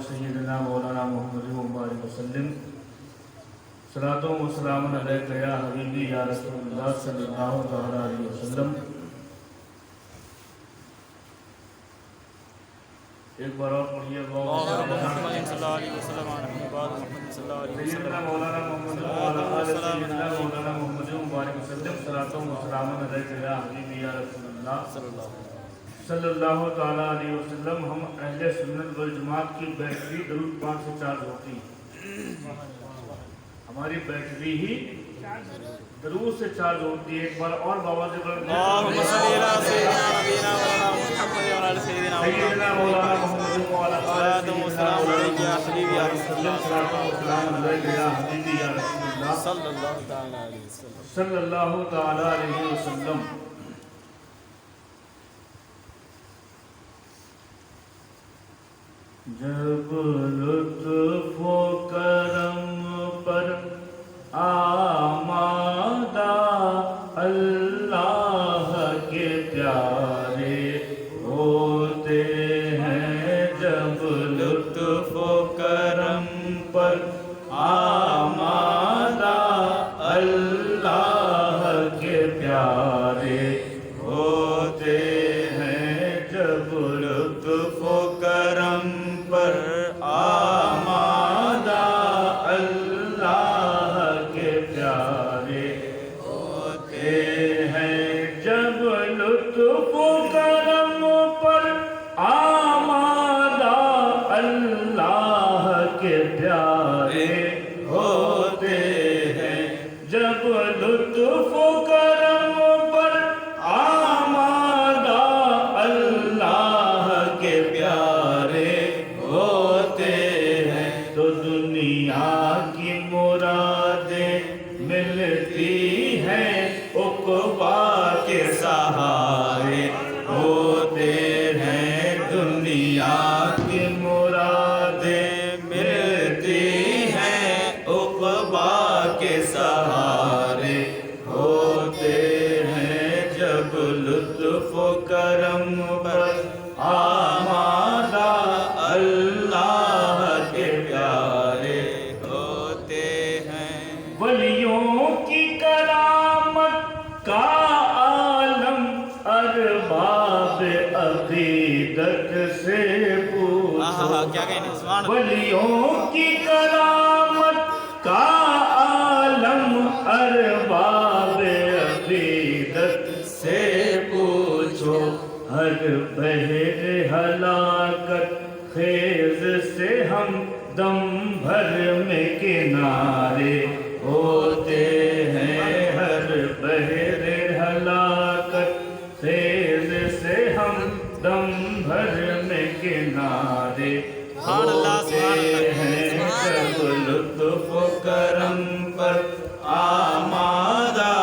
سیدنا مولانا محمد مبارک وسلم صلاۃ و سلام علیک یا حبیبی یا رسول اللہ صلی اللہ تعالی علیہ وسلم۔ ایک بار اور پڑھیے سیدنا مولانا محمد سیدنا مولانا محمد مبارک وسلم صلاۃ و سلام علیک یا حبیبی یا رسول اللہ صلی اللہ تعالی علیہ وسلم۔ ہم اہل سنت والجماعت کی بیٹری درود پاک سے چارج ہوتی ہے، ہماری بیٹری ہی درود سے چارج ہوتی ہے۔ ایک بار اور بابا سے اللہم صلی علی سیدنا نبینا مولانا محمد وعلی سیدنا مولانا محمد وعلی صلاۃ و سلام علیک یا حبیبی یا رسول اللہ صلی اللہ تعالی علیہ وسلم۔ جب لطف و کرم پر آمادہ اللہ کے پیارے ہوتے ہیں، جب لطف و کرم پر آمادہ اللہ کے پیارے ہوتے ہیں، جب لطف و کرم پر آمادہ اللہ کے پیارے ہوتے ہیں، جب لطف و کرم پر آمادہ اللہ کے پیارے ہوتے ہیں، جب لطف و کرم پر آمادہ اللہ کے پیارے ہوتے ہیں، تو دنیا کی مرادیں ملتی ہیں، عقبا کے سہارے ہوتے ہیں، دنیا کی مرادیں ملتی ہیں، عقبا کے سہارے ہوتے ہیں، جب لطف و کرم پر آمادہ اللہ کے پیارے ہوتے ہیں۔ ولیوں کی کرامت کا عالم ارباب عقیدت سے پوچھو، ولیوں کی کرامت کا عالم ارباب عقیدت سے پوچھو، ہر بحر ہلاکت خیز سے ہم دم بھر میں کنارے ہوتے ہیں، ہر بحر ہلاکت خیز سے ہم دم بھر میں کنارے ہوتے ہیں، جب لطف و کرم پر آمادہ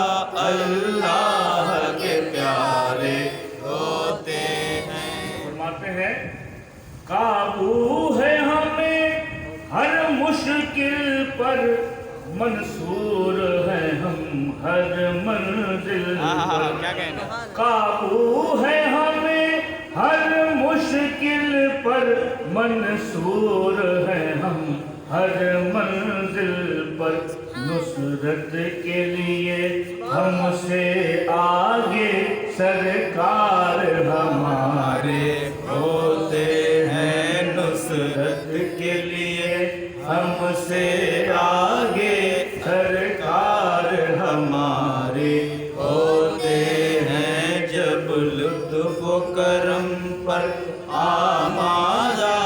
اللہ کے پیارے ہوتے ہیں۔ فرماتے ہیں قابو ہے ہمیں ہر مشکل پر، منصور ہے ہم ہر منزل پر، قابو ہے ہمیں ہر مشکل پر، منصور ہے ہم ہر منزل پر، نصرت کے لیے ہم سے آگے سرکار ہمارے ہوتے ہیں، نصرت کے لیے ہم سے آگے سرکار ہمارے ہوتے ہیں، جب لطف و کرم پر آمادہ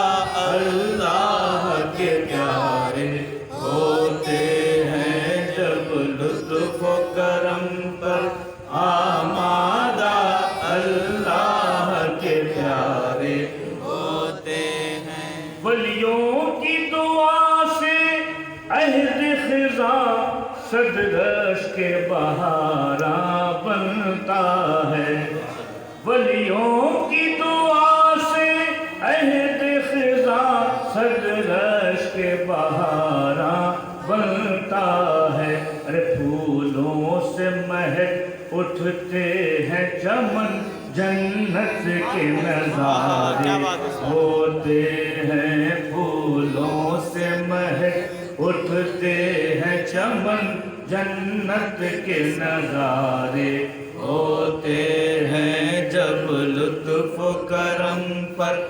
اللہ کے پیارے ہوتے ہیں، جب لطف و کرم پر آمادہ اللہ کے پیارے ہوتے ہیں۔ ولیوں کی دعا سے عہد خزاں صدرش کے بہاراں بنتا ہے، ولیوں کی دعا سے عہد خزاں صدرش کے بہاراں بنتا ہے، ارے پھولوں سے مہک اٹھتے ہیں چمن، جنت کے نظارے ہوتے ہیں، پھول اٹھتے ہیں چمن جنت کے نظارے ہوتے ہیں جب لطف و کرم پر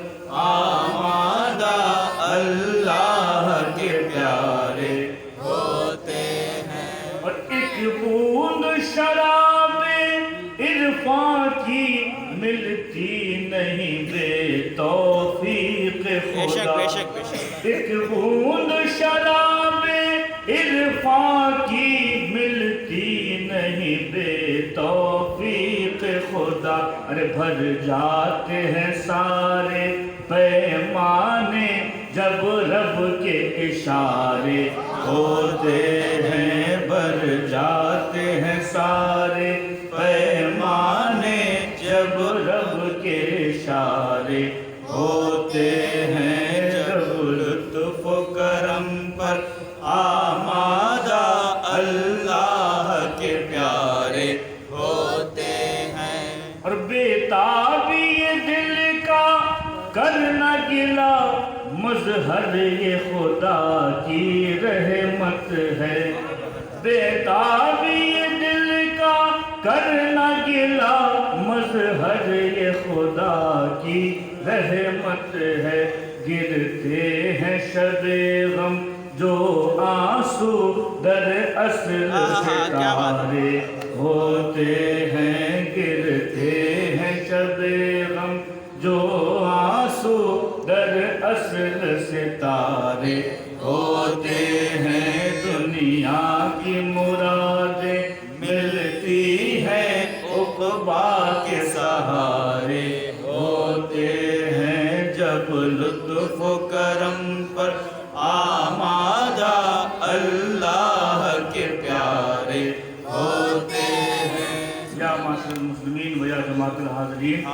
آمادہ اللہ کے پیارے ہوتے ہیں اور ایک بوند شراب عرفان کی ملتی نہیں بے توفیق بے شک خدا بے شک بے شک ایک بوند شراب عرفان کی ملتی نہیں بے توفیق خدا ارے بھر جاتے ہیں سارے پیمانے جب رب کے اشارے ہوتے ہیں بھر جاتے ہیں سارے پیمانے جب رب کے اشارے ہوتے ہیں جب لطف و کرم پر آمادہ اللہ کے پیارے ہوتے ہیں اور بیتابی دل کا کرنا گلا مظہر یہ خدا کی رحمت ہے بیتابی دل کا کرنا گلا مظہر یہ خدا کی رحمت ہے گرتے ہیں شب غم جو آنسو در اصل ستارے ہوتے ہیں گرتے ہیں شب غم جو آنسو در اصل ستارے ہوتے ہیں دنیا کی مرادیں ملتی ہیں عقبا کے سہارے ہوتے ہیں جب لطف و کرم پر آمادہ اللہ کے پیارے ہوتے ہیں یا معاشر المسلمین و یا جماعت الحاضرین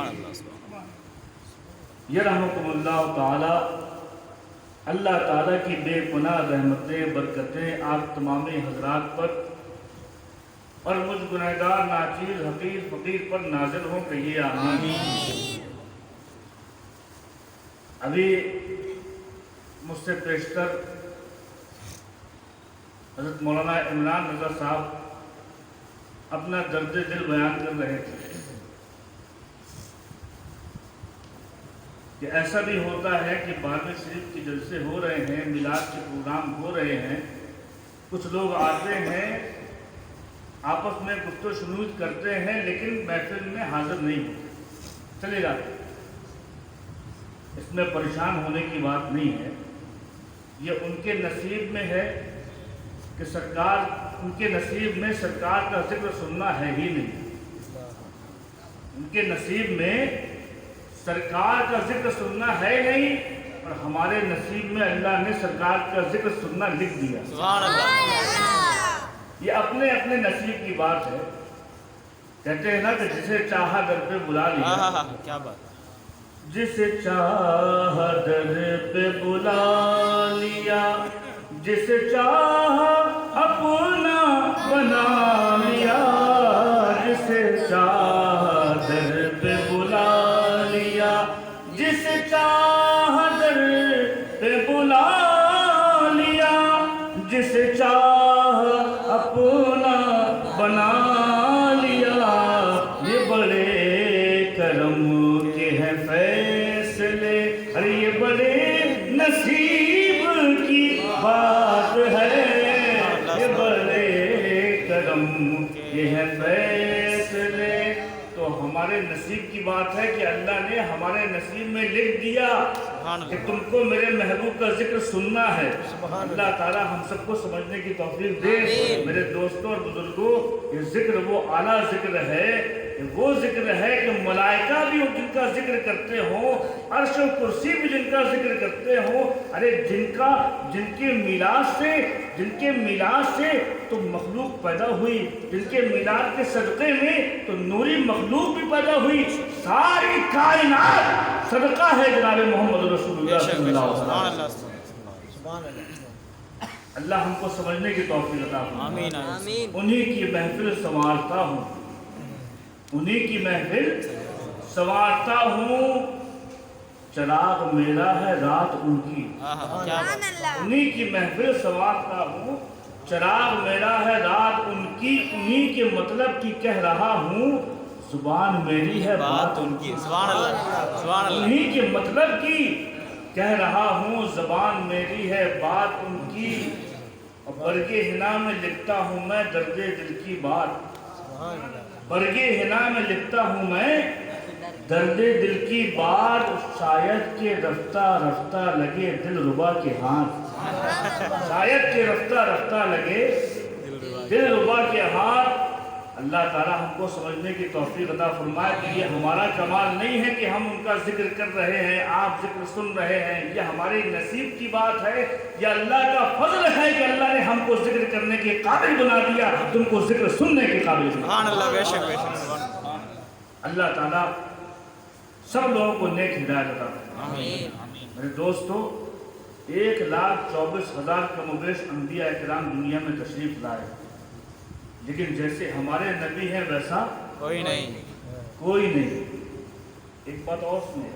یرحمکم اللہ تعالی اللہ تعالیٰ کی بے پناہ رحمتیں برکتیں آپ تمام حضرات پر اور مجھ گنہگار ناچیز حقیر فقیر پر نازل ہوں کہیے آمین ابھی مجھ سے پیشتر حضرت مولانا عمران رضا صاحب اپنا درد دل بیان کر رہے تھے کہ ایسا بھی ہوتا ہے کہ بارگاہ شریف کے جلسے ہو رہے ہیں میلاد کے پروگرام ہو رہے ہیں کچھ لوگ آتے ہیں آپس میں گفت و شنود کرتے ہیں لیکن محفل میں حاضر نہیں ہوتے چلے جاتے اس میں پریشان ہونے کی بات نہیں ہے یہ ان کے نصیب میں ہے کہ سرکار ان کے نصیب میں سرکار کا ذکر سننا ہے ہی نہیں ان کے نصیب میں سرکار کا ذکر سننا ہے نہیں اور ہمارے نصیب میں اللہ نے سرکار کا ذکر سننا لکھ دیا سبحان اللہ یہ اپنے اپنے نصیب کی بات ہے کہتے ہیں نا کہ جسے چاہا در پہ بلا لیا کیا بات جسے چاہا در پہ بلا لیا جسے چاہا اپنا بنا لیا جسے چاہا در پہ بلا لیا جسے چاہا در پہ بلا لیا جسے چاہا اپنا بنا لیا یہ بڑے کرم کے ہیں فیصلے ارے یہ بڑے نصیب کی بات ہے یہ بڑے کرم کے ہیں فیصلے تو ہمارے نصیب کی بات ہے کہ اللہ نے ہمارے نصیب میں لکھ دیا کہ تم کو میرے محبوب کا ذکر سننا ہے اللہ تعالیٰ ہم سب کو سمجھنے کی توفیق دے میرے دوستوں اور بزرگوں یہ ذکر وہ اعلیٰ ذکر ہے وہ ذکر ہے کہ ملائکہ بھی جن کا ذکر کرتے ہوں عرش و کرسی بھی جن کا ذکر کرتے ہوں ارے جن کے میلاد سے تو مخلوق پیدا ہوئی جن کے میلاد کے صدقے میں تو نوری مخلوق بھی پیدا ہوئی ساری کائنات صدقہ ہے جناب محمد رسول اللہ صلی اللہ علیہ وسلم اللہ ہم کو سمجھنے کی توفیق عطا فرمائے انہی کی محفل سنوارتا ہوں انہی کی محفل سنوارتا ہوں چراغ میرا ہے رات ان کی، کیا بات، انہی کی محفل سنوارتا ہوں، چراغ میرا ہے رات ان کی، انہی کے مطلب کی کہہ رہا ہوں، زبان میری ہے بات ان کی، سبحان اللہ سبحان اللہ، انہی کے مطلب کی کہہ رہا ہوں، زبان میری ہے بات ان کی، اور برگ حنا میں لکھتا ہوں میں درد دل کی بات، برگ حنا میں لکھتا ہوں میں درد دل کی بات، شاید کہ رفتہ رفتہ لگے دل ربا کے ہاتھ، شاید کہ رفتہ رفتہ لگے دل ربا کے ہاتھ۔ اللہ تعالیٰ ہم کو سمجھنے کی توفیق عطا فرمائے کہ یہ ہمارا کمال نہیں ہے کہ ہم ان کا ذکر کر رہے ہیں، آپ ذکر سن رہے ہیں، یہ ہمارے نصیب کی بات ہے، یہ اللہ کا فضل ہے کہ اللہ نے ہم کو ذکر کرنے کے قابل بنا دیا، تم کو ذکر سننے کے قابل بنا دیا۔ سبحان اللہ، بے شک بے شک، اللہ تعالیٰ سب لوگوں کو نیک ہدایت عطا فرمائے۔ آمین۔ میرے دوستو، 1,24,000 کم و بیش انبیاء اکرام دنیا میں تشریف لائے، لیکن جیسے ہمارے نبی ہیں ویسا کوئی نہیں، کوئی نہیں۔ ایک بات اور سنیں،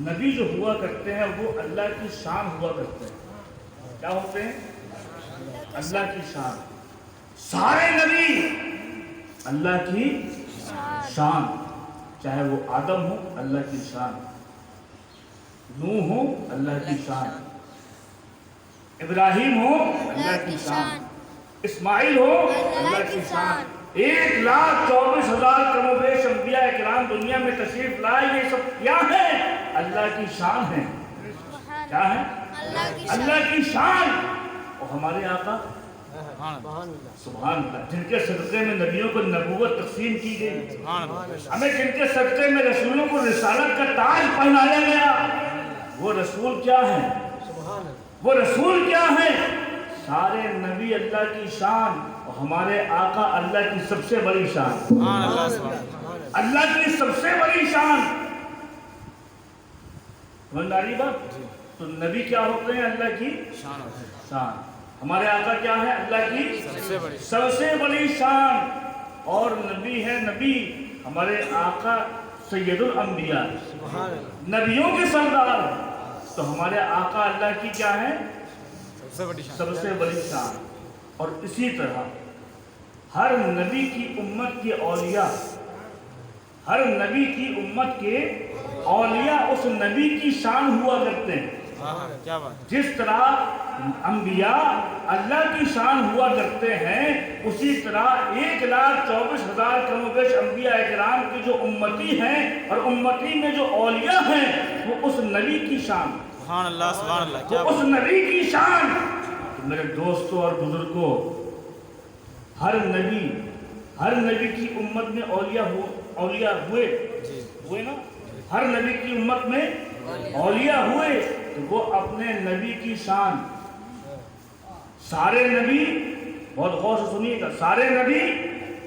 نبی جو ہوا کرتے ہیں وہ اللہ کی شان ہوا کرتے ہیں۔ کیا ہوتے ہیں؟ اللہ کی شان۔ سارے نبی اللہ کی شان، چاہے وہ آدم ہو اللہ کی شان، نوح ہو اللہ کی شان، ابراہیم ہو اللہ کی شان، اسماعیل ہو اللہ کی شان۔ 1,24,000 کم و بیش انبیاء اکرام دنیا میں تشریف لائے، یہ سب کیا ہے؟ اللہ کی شان ہے۔ کیا ہے؟ اللہ کی شان۔ اور ہمارے آقا سبحان اللہ، جن کے صدقے میں نبیوں کو نبوت تقسیم کی گئی، ہمیں جن کے صدقے میں رسولوں کو رسالت کا تاج پہنایا گیا، وہ رسول کیا ہیں؟ وہ رسول کیا ہیں؟ سارے نبی اللہ کی شان، اور ہمارے آقا اللہ کی سب سے بڑی شان، اللہ کی سب سے بڑی شان۔ سمجھداری بات؟ تو نبی کیا ہوتے ہیں؟ اللہ کی شان۔ ہمارے آقا کیا ہے؟ اللہ کی سب سے بڑی شان۔ اور نبی ہے، نبی ہمارے آقا سید الانبیاء، نبیوں کے سردار، تو ہمارے آقا اللہ کی کیا ہے؟ سب سے بڑی شان۔ اور اسی طرح ہر نبی کی امت کے اولیاء، ہر نبی کی امت کے اولیاء اس نبی کی شان ہوا کرتے ہیں۔ جس طرح انبیاء اللہ کی شان ہوا کرتے ہیں، اسی طرح 1,24,000 کم و بیش انبیاء اکرام کی جو امتی ہیں اور امتی میں جو اولیاء ہیں، وہ اس نبی کی شان، سبحان اللہ سبحان اللہ، وہ اس نبی کی شان۔ میرے دوستوں اور بزرگوں، ہر نبی کی امت میں اولیاء ہوئے نا، ہر نبی کی امت میں اولیاء ہوئے، تو وہ اپنے نبی کی شان، سارے نبی، بہت غور سے سنیے گا، سارے نبی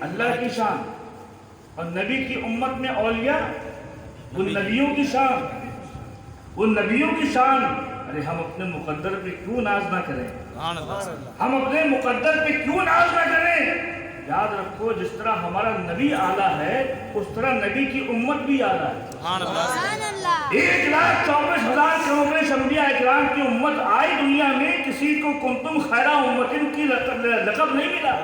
اللہ کی شان، اور نبی کی امت میں اولیاء، وہ نبیوں کی شان، وہ نبیوں کی شان۔ ارے ہم اپنے مقدر پہ کیوں ناز نہ کریں؟ ہم اپنے مقدر پہ کیوں ناز نہ کریں؟ یاد رکھو، جس طرح ہمارا نبی اعلیٰ ہے، اس طرح نبی کی امت بھی اعلیٰ ہے۔ 1,24,000 کم و بیش انبیاء اکرام کی امت آئی دنیا میں، کسی کو کنتم خیر امت کی لقب نہیں ملا۔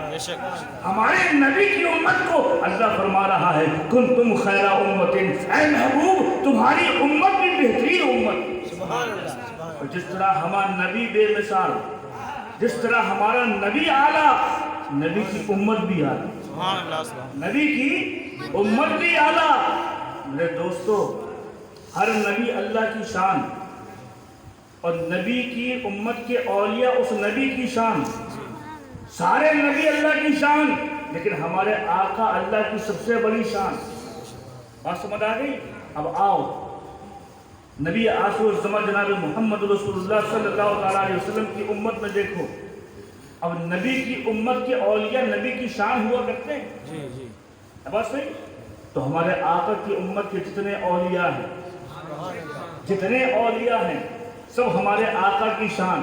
ہمارے نبی کی امت کو اللہ فرما رہا ہے کنتم خیر امت، اے محبوب تمہاری امت بھی بہترین امت۔ اور جس طرح ہمارا نبی بے مثال، جس طرح ہمارا نبی اعلیٰ، نبی کی امت بھی اعلیٰ، نبی کی امت بھی اعلیٰ۔ میرے دوستو، ہر نبی اللہ کی شان، اور نبی کی امت کے اولیاء اس نبی کی شان، سارے نبی اللہ کی شان، لیکن ہمارے آقا اللہ کی سب سے بڑی شان۔ بات سمجھ آ گئی؟ اب آؤ نبی آخر الزمان جناب محمد رسول اللہ صلی اللہ علیہ وسلم کی امت میں دیکھو۔ اب نبی کی امت کے اولیاء نبی کی شان ہوا کرتے ہیں، بس صحیح؟ تو ہمارے آقا کی امت کے جتنے اولیاء ہیں، سب ہمارے آقا کی شان،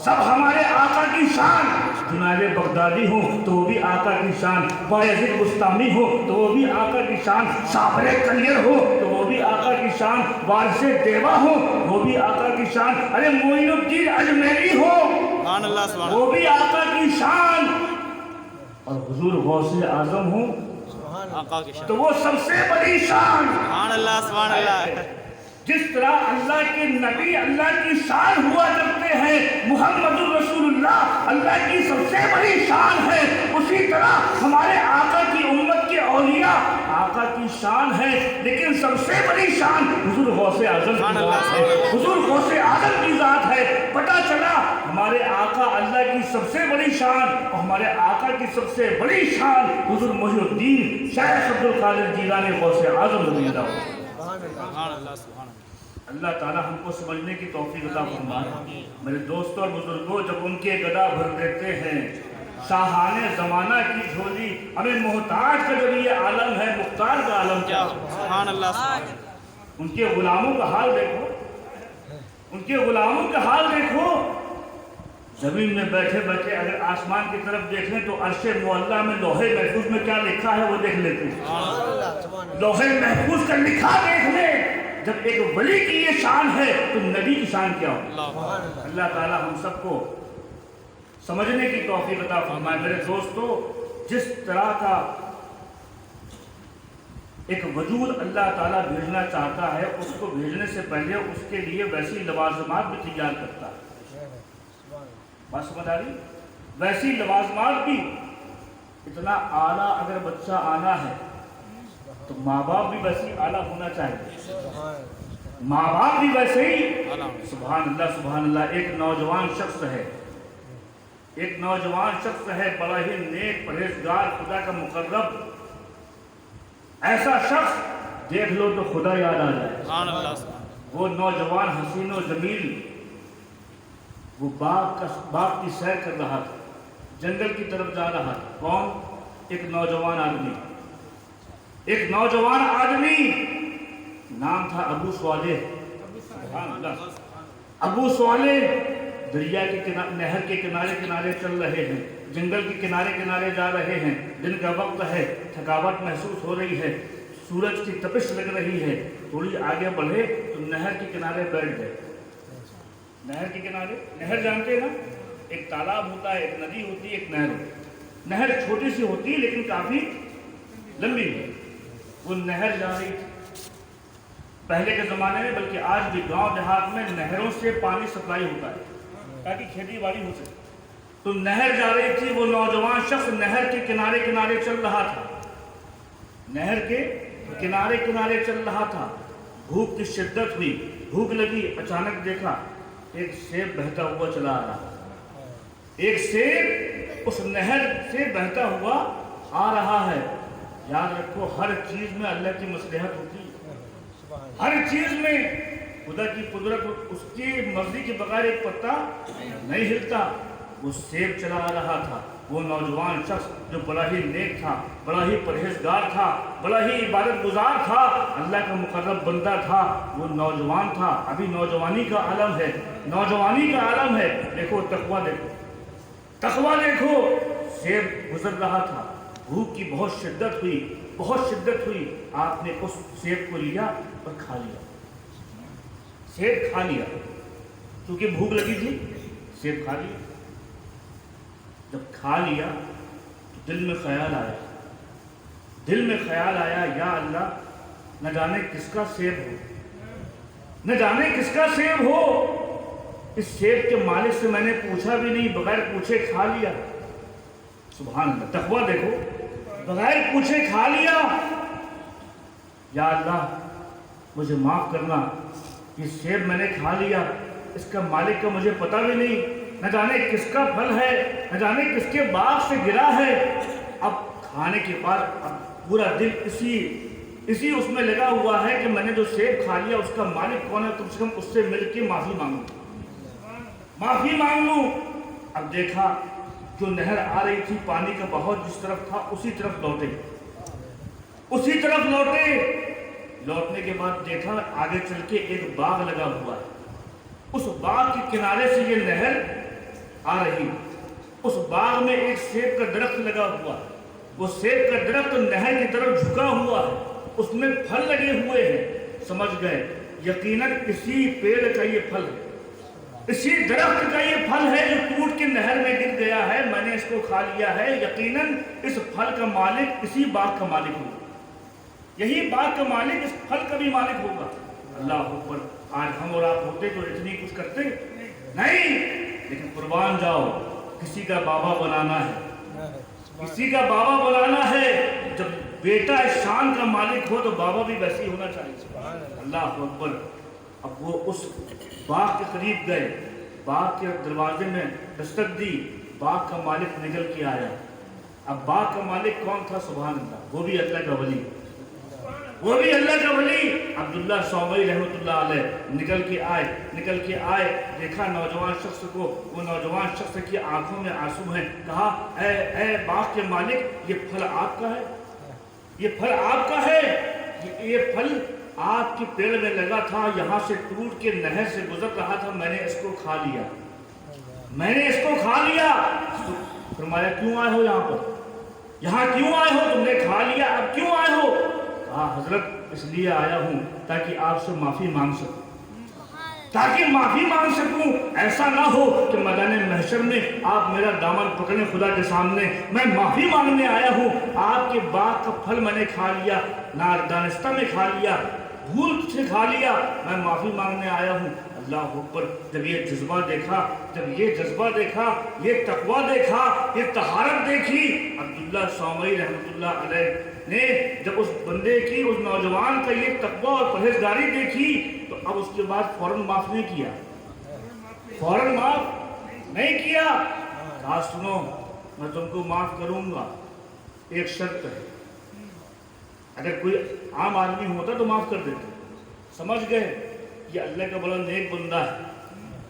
سب ہمارے آقا کی شان۔ جنید بغدادی ہو تو وہ بھی آقا کی شان، بایزید بستامی ہو تو وہ بھی آقا کی شان، صابر کلیر ہو تو وہ بھی آقا کی شان، وارث دیوا ہو وہ بھی آقا کی شان، ارے معین الدین اجمیری ہو سبحان اللہ سبحان وہ بھی آقا کی شان، اور حضور غوث اعظم ہوں اللہ آقا کی شان تو وہ سب سے بڑی شان۔ سبحان اللہ جس طرح اللہ کے نبی اللہ کی شان ہوا کرتے ہیں، محمد الرسول اللہ اللہ کی سب سے بڑی شان ہے، اسی طرح ہمارے آقا کی امت کے اولیاء آقا کی شان ہے، لیکن سب سے بڑی شان حضور غوث اعظم کی ذات ہے، حضور غوث اعظم کی ذات ہے۔ پتہ چلا ہمارے آقا اللہ کی سب سے بڑی شان اور ہمارے آقا کی سب سے بڑی شان حضور محی الدین شیخ عبد القادر جیلانی غوث اعظم رضی اللہ عنہ۔ سبحان اللہ اللہ تعالی ہم کو سمجھنے کی توفیق عطا فرمائے۔ میرے دوستوں اور بزرگوں، جب ان کے گدا بھر دیتے ہیں شاہانِ زمانہ کی جھولی، ہمیں محتاج کا جب یہ عالم ہے، مختار کا عالم کیا ہو؟ سبحان اللہ ان کے غلاموں کا حال دیکھو، ان کے غلاموں کا حال دیکھو، زمین میں بیٹھے بیٹھے اگر آسمان کی طرف دیکھیں تو عرش معلیٰ میں لوح محفوظ میں کیا لکھا ہے وہ دیکھ لیتے ہیں۔ لوح محفوظ کا لکھا دیکھ لیں۔ جب ایک ولی کی یہ شان ہے تو نبی کی شان کیا ہو؟ اللہ تعالی ہم سب کو سمجھنے کی توفیق عطا فرمائے۔ میرے دوستو، جس طرح کا ایک وجود اللہ تعالیٰ بھیجنا چاہتا ہے، اس کو بھیجنے سے پہلے اس کے لیے ویسی لوازمات بھی تیار کرتا ہے۔ بات سمجھ آ رہی؟ ویسی لوازمات بھی، اتنا اعلیٰ اگر بچہ آنا ہے تو ماں باپ بھی ویسی اعلیٰ ہونا چاہیے، ماں باپ بھی ویسے ہی۔ سبحان اللہ۔ ایک نوجوان شخص ہے، ایک نوجوان شخص ہے، بڑا ہی نیک پرہیزگار، خدا کا مقرب، ایسا شخص دیکھ لو تو خدا یاد آ جائے۔ وہ نوجوان حسین و جمیل، وہ باغ کی سیر کر رہا تھا، جنگل کی طرف جا رہا تھا۔ کون؟ ایک نوجوان آدمی، ایک نوجوان آدمی، نام تھا ابو صالح۔ سبحان اللہ۔ ابو صالح دریا کے نہر کے کنارے چل رہے ہیں، جنگل کے کنارے جا رہے ہیں، دن کا وقت ہے، تھکاوٹ محسوس ہو رہی ہے، سورج کی تپش لگ رہی ہے، تھوڑی آگے بڑھے تو نہر کے کنارے بیٹھ گئے۔ نہر کے کنارے، نہر جانتے ہیں نا، ایک تالاب ہوتا ہے، ایک ندی ہوتی ہے، ایک نہر ہوتی ہے۔ نہر چھوٹی سی ہوتی ہے لیکن کافی لمبی ہے۔ وہ نہر جا رہی تھی پہلے کے زمانے میں، بلکہ آج بھی گاؤں دیہات میں نہروں سے پانی سپلائی ہوتا ہے تاکہ کھیتی باڑی ہو سکے۔ تو نہر جا رہی تھی، وہ نوجوان شخص نہر کے کنارے چل رہا تھا، نہر کے کنارے چل رہا تھا۔ بھوک کی شدت ہوئی، بھوک لگی، اچانک دیکھا ایک سیب بہتا ہوا چلا آ رہا، ایک سیب اس نہر سے بہتا ہوا آ رہا ہے۔ یاد رکھو، ہر چیز میں اللہ کی مصلحت ہوتی ہے، ہر چیز میں خدا کی قدرت، اس کی مرضی کے بغیر ایک پتا نہیں ہلتا۔ وہ سیب چلا آ رہا تھا، وہ نوجوان شخص جو بڑا ہی نیک تھا، بڑا ہی پرہیزگار تھا، بڑا ہی عبادت گزار تھا، اللہ کا مقرب بندہ تھا، وہ نوجوان تھا، ابھی نوجوانی کا عالم ہے، نوجوانی کا عالم ہے۔ دیکھو تقویٰ دیکھو، سیب گزر رہا تھا، بھوک کی بہت شدت ہوئی، آپ نے اس سیب کو لیا اور کھا لیا، سیب کھا لیا، کیونکہ بھوک لگی تھی، سیب کھا لیا۔ جب کھا لیا تو دل میں خیال آیا، یا اللہ، نہ جانے کس کا سیب ہو، نہ جانے کس کا سیب ہو، اس سیب کے مالک سے میں نے پوچھا بھی نہیں، بغیر پوچھے کھا لیا۔ سبحان اللہ، تقویٰ دیکھو، بغیر پوچھے کھا لیا۔ یا اللہ مجھے معاف کرنا، یہ سیب میں نے کھا لیا، اس کا مالک کا مجھے پتہ بھی نہیں، نہ جانے کس کا پھل ہے، نہ جانے کس کے باغ سے گرا ہے۔ اب کھانے کے بعد اب پورا دل اسی اس میں لگا ہوا ہے کہ میں نے جو سیب کھا لیا اس کا مالک کون ہے، کم سے کم اس سے مل کے معافی مانگ لوں۔ اب دیکھا جو نہر آ رہی تھی، پانی کا بہاؤ جس طرف تھا اسی طرف لوٹے۔ لوٹنے کے بعد دیکھا آگے چل کے ایک باغ لگا ہوا ہے، اس باغ کے کنارے سے یہ نہر آ رہی، اس باغ میں ایک سیب کا درخت لگا ہوا ہے، وہ سیب کا درخت نہر کی طرف جھکا ہوا ہے، اس میں پھل لگے ہوئے ہیں۔ समझ गए यकीनन इसी पेड़ का ये फल है, इसी दरख्त का ये फल है जो टूट के नहर में गिर गया है, मैंने इसको खा लिया है। यकीनन इस फल का मालिक इसी बाग का मालिक होगा, यही बाग का मालिक इस फल का भी मालिक होगा। अल्लाह अकबर। आज हम और आप होते तो इतनी कुछ करते नहीं, लेकिन कुर्बान जाओ, किसी का बाबा बनाना है, किसी का बाबा बनाना है। जब बेटा इस शान का मालिक हो तो बाबा भी वैसे ही होना चाहिए। अल्लाह अकबर। अब वो उस बाग के करीब गए, बाग के दरवाजे में दस्तक दी, बाग का मालिक निकल के आया। अब बाग का मालिक कौन था? सुभान अल्लाह, वो भी अल्लाह का वली, वो भी अल्लाह का वली अब्दुल्लाह सौमई रहमतुल्लाह अलैह निकल के आए, देखा नौजवान शख्स को, वो नौजवान शख्स की आंखों में आंसू हैं। कहा, ऐ बाग के मालिक, ये फल आपका है, ये फल आपका है, ये फल आपके पेड़ में लगा था, यहाँ से टूट के नहर से गुजर रहा था, मैंने इसको खा लिया, मैंने इसको खा लिया। फरमाया, क्यों आए हो यहाँ पर, यहाँ क्यों आए हो? तुमने खा लिया, अब क्यों आए हो? कहा, हजरत इसलिए आया हूँ ताकि आपसे माफी मांग सकूं, ताकि माफी मांग सकूं। ऐसा ना हो कि मैदान महशर में आप मेरा दामन पकड़े खुदा के सामने, मैं माफी मांगने आया हूँ, आपके बाग का फल मैंने खा लिया, नादानिस्ता में खा लिया, भूल से खा लिया, मैं माफी मांगने आया हूँ। अल्लाह अकबर। जब ये जज्बा देखा, जब ये जज्बा देखा, ये तकवा देखा, ये तहारत देखी, अब्दुल्लाह सौमई रहमतुल्लाह अलैह ने जब उस बंदे की, उस नौजवान का ये तकवा और परहेजगारी देखी, तो अब उसके बाद फौरन माफ नहीं किया, फौरन माफ नहीं किया। कहा, सुनो, मैं तुमको माफ करूंगा, एक शर्त है। अगर कोई आम आदमी होता तो माफ कर देते। समझ गए, ये अल्लाह का बड़ा नेक बंदा है,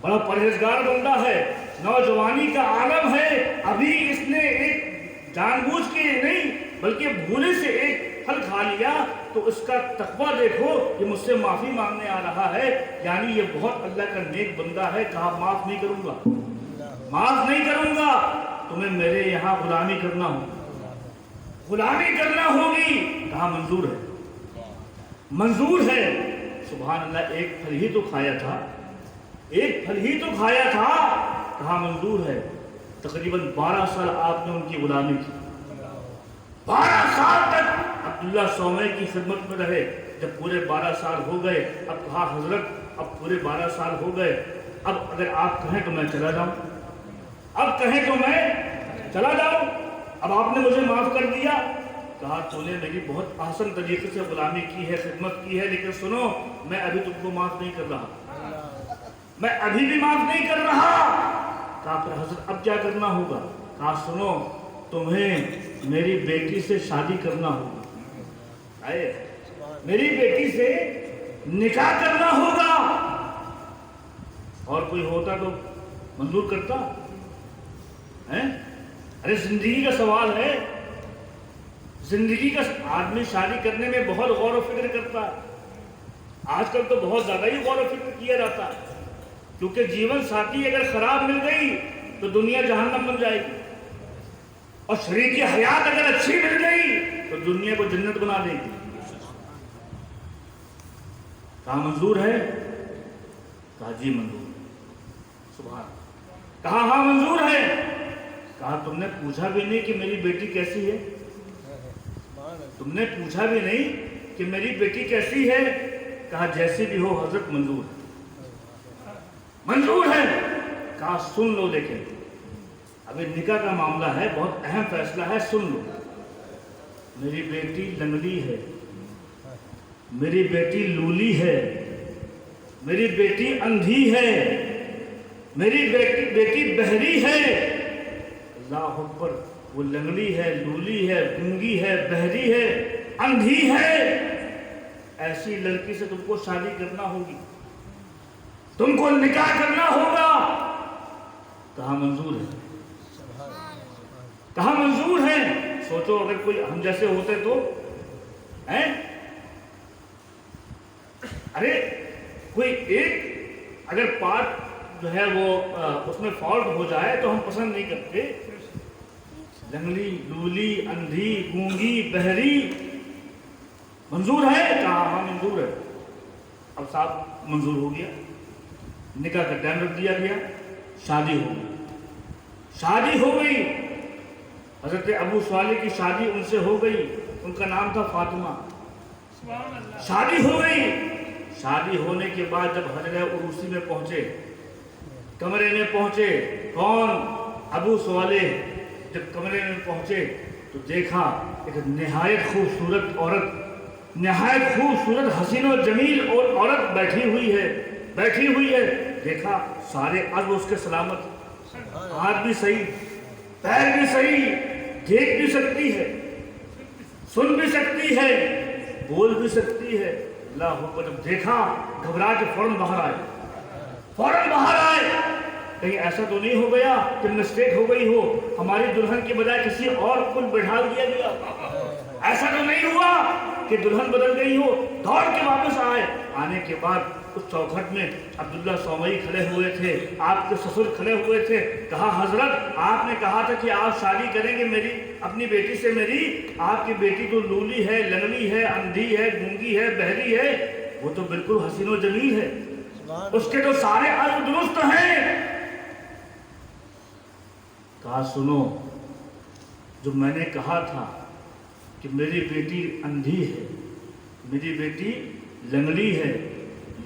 बड़ा परहेजगार बंदा है, नौजवानी का आलम है, अभी इसने एक जानबूझ के नहीं बल्कि भूले से एक फल खा लिया, तो इसका तकवा देखो, ये मुझसे माफी मांगने आ रहा है, यानी ये बहुत अल्लाह का नेक बंदा है। कहा, माफ नहीं करूंगा, माफ नहीं करूंगा, तुम्हें मेरे यहाँ गुलामी करना होगी, गुलामी करना होगी। कहा, मंजूर है, मंजूर है। सुभान अल्लाह, एक फल ही तो खाया था, एक फल ही तो खाया था। कहा, मंजूर है। तकरीबन 12 साल आपने उनकी गुलामी की, 12 साल तक अब्दुल्लाह सौमई की खिदमत में रहे। जब पूरे 12 साल हो गए, अब कहा, हजरत अब पूरे 12 साल हो गए, अब अगर आप कहें तो मैं चला जाऊं, अब कहें तो मैं चला जाऊं, अब आपने मुझे माफ कर दिया। कहा, तूने मेरी बहुत आसान तरीके से गुलामी की है, खिदमत की है, लेकिन सुनो, मैं अभी तुमको माफ नहीं कर रहा, मैं अभी भी माफ नहीं कर रहा। कहा, फिर हजरत अब क्या करना होगा? कहा, सुनो, तुम्हें मेरी बेटी से शादी करना होगा, मेरी बेटी से निकाह करना होगा। और कोई होता तो मंजूर करता है? अरे जिंदगी का सवाल है, जिंदगी का आदमी शादी करने में बहुत गौर व फिक्र करता है। आजकल तो बहुत ज्यादा ही गौर व फिक्र किया जाता है, क्योंकि जीवन साथी अगर खराब मिल गई तो दुनिया जहन्नम बन जाएगी, और शरीक हयात अगर अच्छी मिल गई तो दुनिया को जन्नत बना देगी। कहा, मंजूर है? कहा, जी मंजूर। सुभान। कहा, हाँ मंजूर है। कहा, तुमने पूछा भी नहीं कि मेरी बेटी कैसी है, तुमने पूछा भी नहीं कि मेरी बेटी कैसी है। कहा, जैसी भी हो हजरत, मंजूर है, मंजूर है। कहा, सुन लो, लेकिन अभी निकाह का मामला है, बहुत अहम फैसला है, सुन लो। मेरी बेटी लंगड़ी है, मेरी बेटी लूली है, मेरी बेटी अंधी है, मेरी बेटी बहरी है। अल्लाह अकबर। वो लंगड़ी है, लूली है, गूंगी है, बहरी है, अंधी है, ऐसी लड़की से तुमको शादी करना होगी, तुमको निकाह करना होगा। कहा, मंजूर है। कहा, मंजूर है। सोचो, अगर कोई हम जैसे होते तो हैं? अरे कोई एक अगर पार्ट जो है वो उसमें फॉल्ट हो जाए तो हम पसंद नहीं करते। लंगड़ी, लूली, अंधी, गूंगी, बहरी, मंजूर है? कहा, हाँ मंजूर है। اب साहब मंजूर हो गया, निकाह का टाइम रख दिया गया, शादी हो गई। शादी हो गई, हजरत अबू स्वालिह की शादी उनसे हो गई, उनका नाम था फातिमा। शादी हो गई। शादी होने के बाद जब हजरे उरूसी में पहुंचे, कमरे में पहुंचे, कौन? अबू स्वालिह। जब कमरे में पहुंचे तो देखा एक निहायत खूबसूरत औरत, निहायत खूबसूरत हसीन और जमील और औरत बैठी हुई है, बैठी हुई है। देखा सारे अज़्म उसके सलामत, हाथ भी सही, पैर भी सही, देख भी सकती है, सुन भी सकती है, बोल भी सकती है। अल्लाह अकबर। जब देखा घबरा के फौरन बाहर आए, फौरन बाहर आए। कहीं ऐसा तो नहीं हो गया कि मिस्टेक हो गई हो, हमारी दुल्हन के बजाय किसी और को बैठा दिया गया? ऐसा तो नहीं हुआ कि दुल्हन बदल गई हो? दौड़ के वापस आए। आने के बाद उस चौखट में अब्दुल्ला सौमई खड़े हुए थे, आपके ससुर खड़े हुए थे। कहा हजरत आपने कहा था कि आप शादी करेंगे मेरी अपनी बेटी से मेरी, आपकी बेटी तो लूली है, लंगड़ी है, अंधी है, गूंगी है, बहरी है, वो तो बिल्कुल हसीन और जमील है, उसके तो सारे अज़्म दुरुस्त हैं। कहा सुनो, जो मैंने कहा था कि मेरी बेटी अंधी है, मेरी बेटी लंगड़ी है,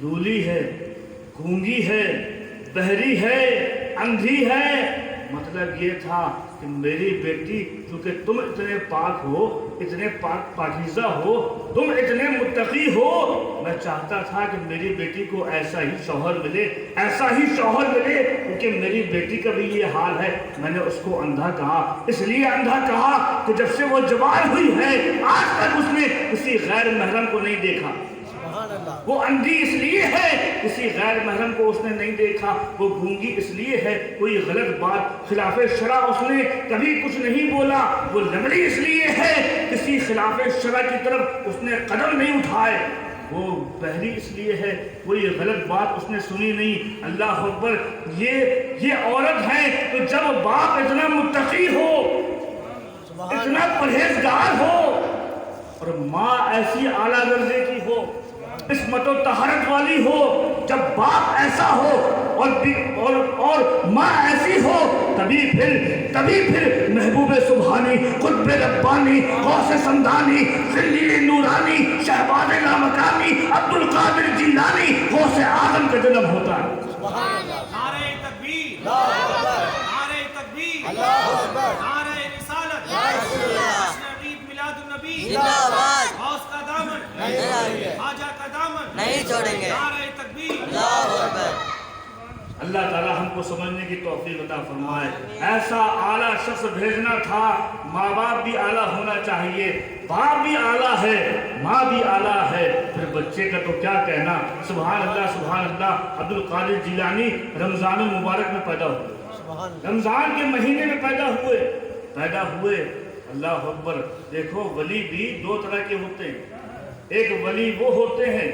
लूली है, गूंगी है, बहरी है, अंधी है, मतलब ये था कि मेरी बेटी, क्योंकि तुम इतने पाक हो, इतने पाकीज़ा हो, तुम इतने मुत्तकी हो, मैं चाहता था कि मेरी बेटी को ऐसा ही शौहर मिले, ऐसा ही शौहर मिले, क्योंकि मेरी बेटी का भी ये हाल है। मैंने उसको अंधा कहा, इसलिए अंधा कहा कि जब से वो जवान हुई है आज तक उसने किसी गैर महरम को नहीं देखा। वो अंधी इसलिए है किसी गैर महरम को उसने नहीं देखा, वो गूंगी इसलिए है कोई गलत बात खिलाफे शरा उसने कभी कुछ नहीं बोला, वो लंगड़ी इसलिए है किसी खिलाफे शरा की तरफ उसने कदम नहीं उठाए, वो बहरी इसलिए है कोई गलत बात उसने सुनी नहीं। अल्लाह अकबर। ये औरत है तो जब बाप इतना मुत्तकी हो, इतना परहेजगार हो, और माँ ऐसी आला दर्जे की हो, इस्मत और तहरत वाली हो, जब बाप ऐसा हो और माँ ऐसी हो, तभी फिर महबूब सुबहानी, कुतुब रब्बानी, गौसे समदानी, खलील नूरानी, शहबाज लामकानी, अब्दुल कादिर जिलानी, गौसे आजम का जन्म होता है। नारे तकबीर, नारे तकबीर, नारे रिसालत, ईद मिलादुन नबी जिंदाबाद, गौस का दामन खाजा का दामन नहीं छोड़ेंगे, नारे तकबीर, अल्लाहु अकबर। अल्लाह ताला हमको समझने की तौफीक अता फरमाए। ऐसा आला शख्स भेजना था, माँ बाप भी आला होना चाहिए, बाप भी आला है, माँ भी आला है, फिर बच्चे का तो क्या कहना। सुभान अल्लाह, सुभान अल्लाह। अब्दुल कादिर जिलानी रमज़ान मुबारक में पैदा हुए, रमज़ान के महीने में पैदा हुए। अल्लाह अकबर। देखो वली भी दो तरह के होते हैं, एक वली वो होते हैं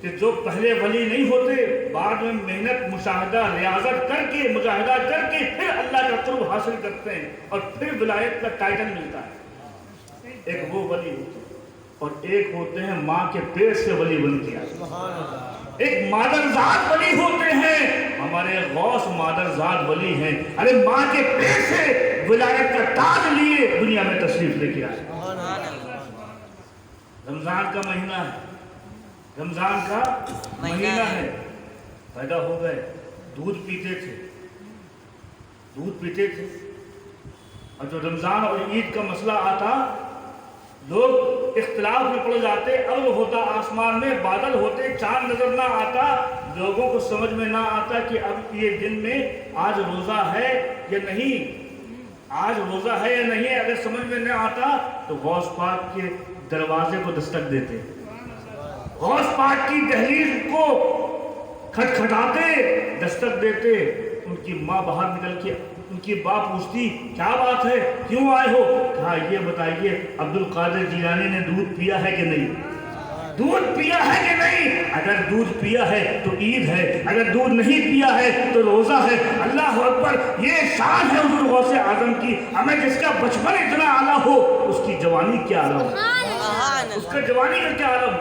कि जो पहले वली नहीं होते, बाद में मेहनत मुशाहदा रियाजत करके मुजाहिदा करके फिर अल्लाह का कुर्ब हासिल करते हैं और फिर विलायत का टाइटल मिलता है। एक वो वली होते हैं और एक होते हैं माँ के पेट से वली बन के आए, एक मादरजात वली होते हैं। हमारे गौस मादरजात वली हैं, अरे माँ के पेट से विलायत का ताज लिए दुनिया में तशरीफ लेके आए। रमजान का महीना है, रमजान का महीना है, पैदा हो गए, दूध पीते थे, और जो रमजान और ईद का मसला आता लोग इख्तिलाफ में पड़ जाते, अब्र होता आसमान में, बादल होते, चांद नजर ना आता, लोगों को समझ में ना आता कि अब ये दिन में आज रोजा है या नहीं, आज रोजा है या नहीं। अगर समझ में ना आता तो गौस पाक के दरवाजे को दस्तक देते, गौस पाक की दहलीज को खटखटाते, दस्तक देते। उनकी माँ बाहर निकल के उनकी बाप पूछती क्या बात है, क्यों आए हो? कहा ये बताइए अब्दुल कादिर जिलानी ने दूध पिया है कि नहीं, दूध पिया है कि नहीं? अगर दूध पिया है तो ईद है, अगर दूध नहीं पिया है तो रोजा है। अल्लाह अकबर। ये शान है हुजूर गौसे आजम की। हमें जिसका बचपन इतना आला हो उसकी जवानी क्या आलम, उसका जवानी का क्या आलम।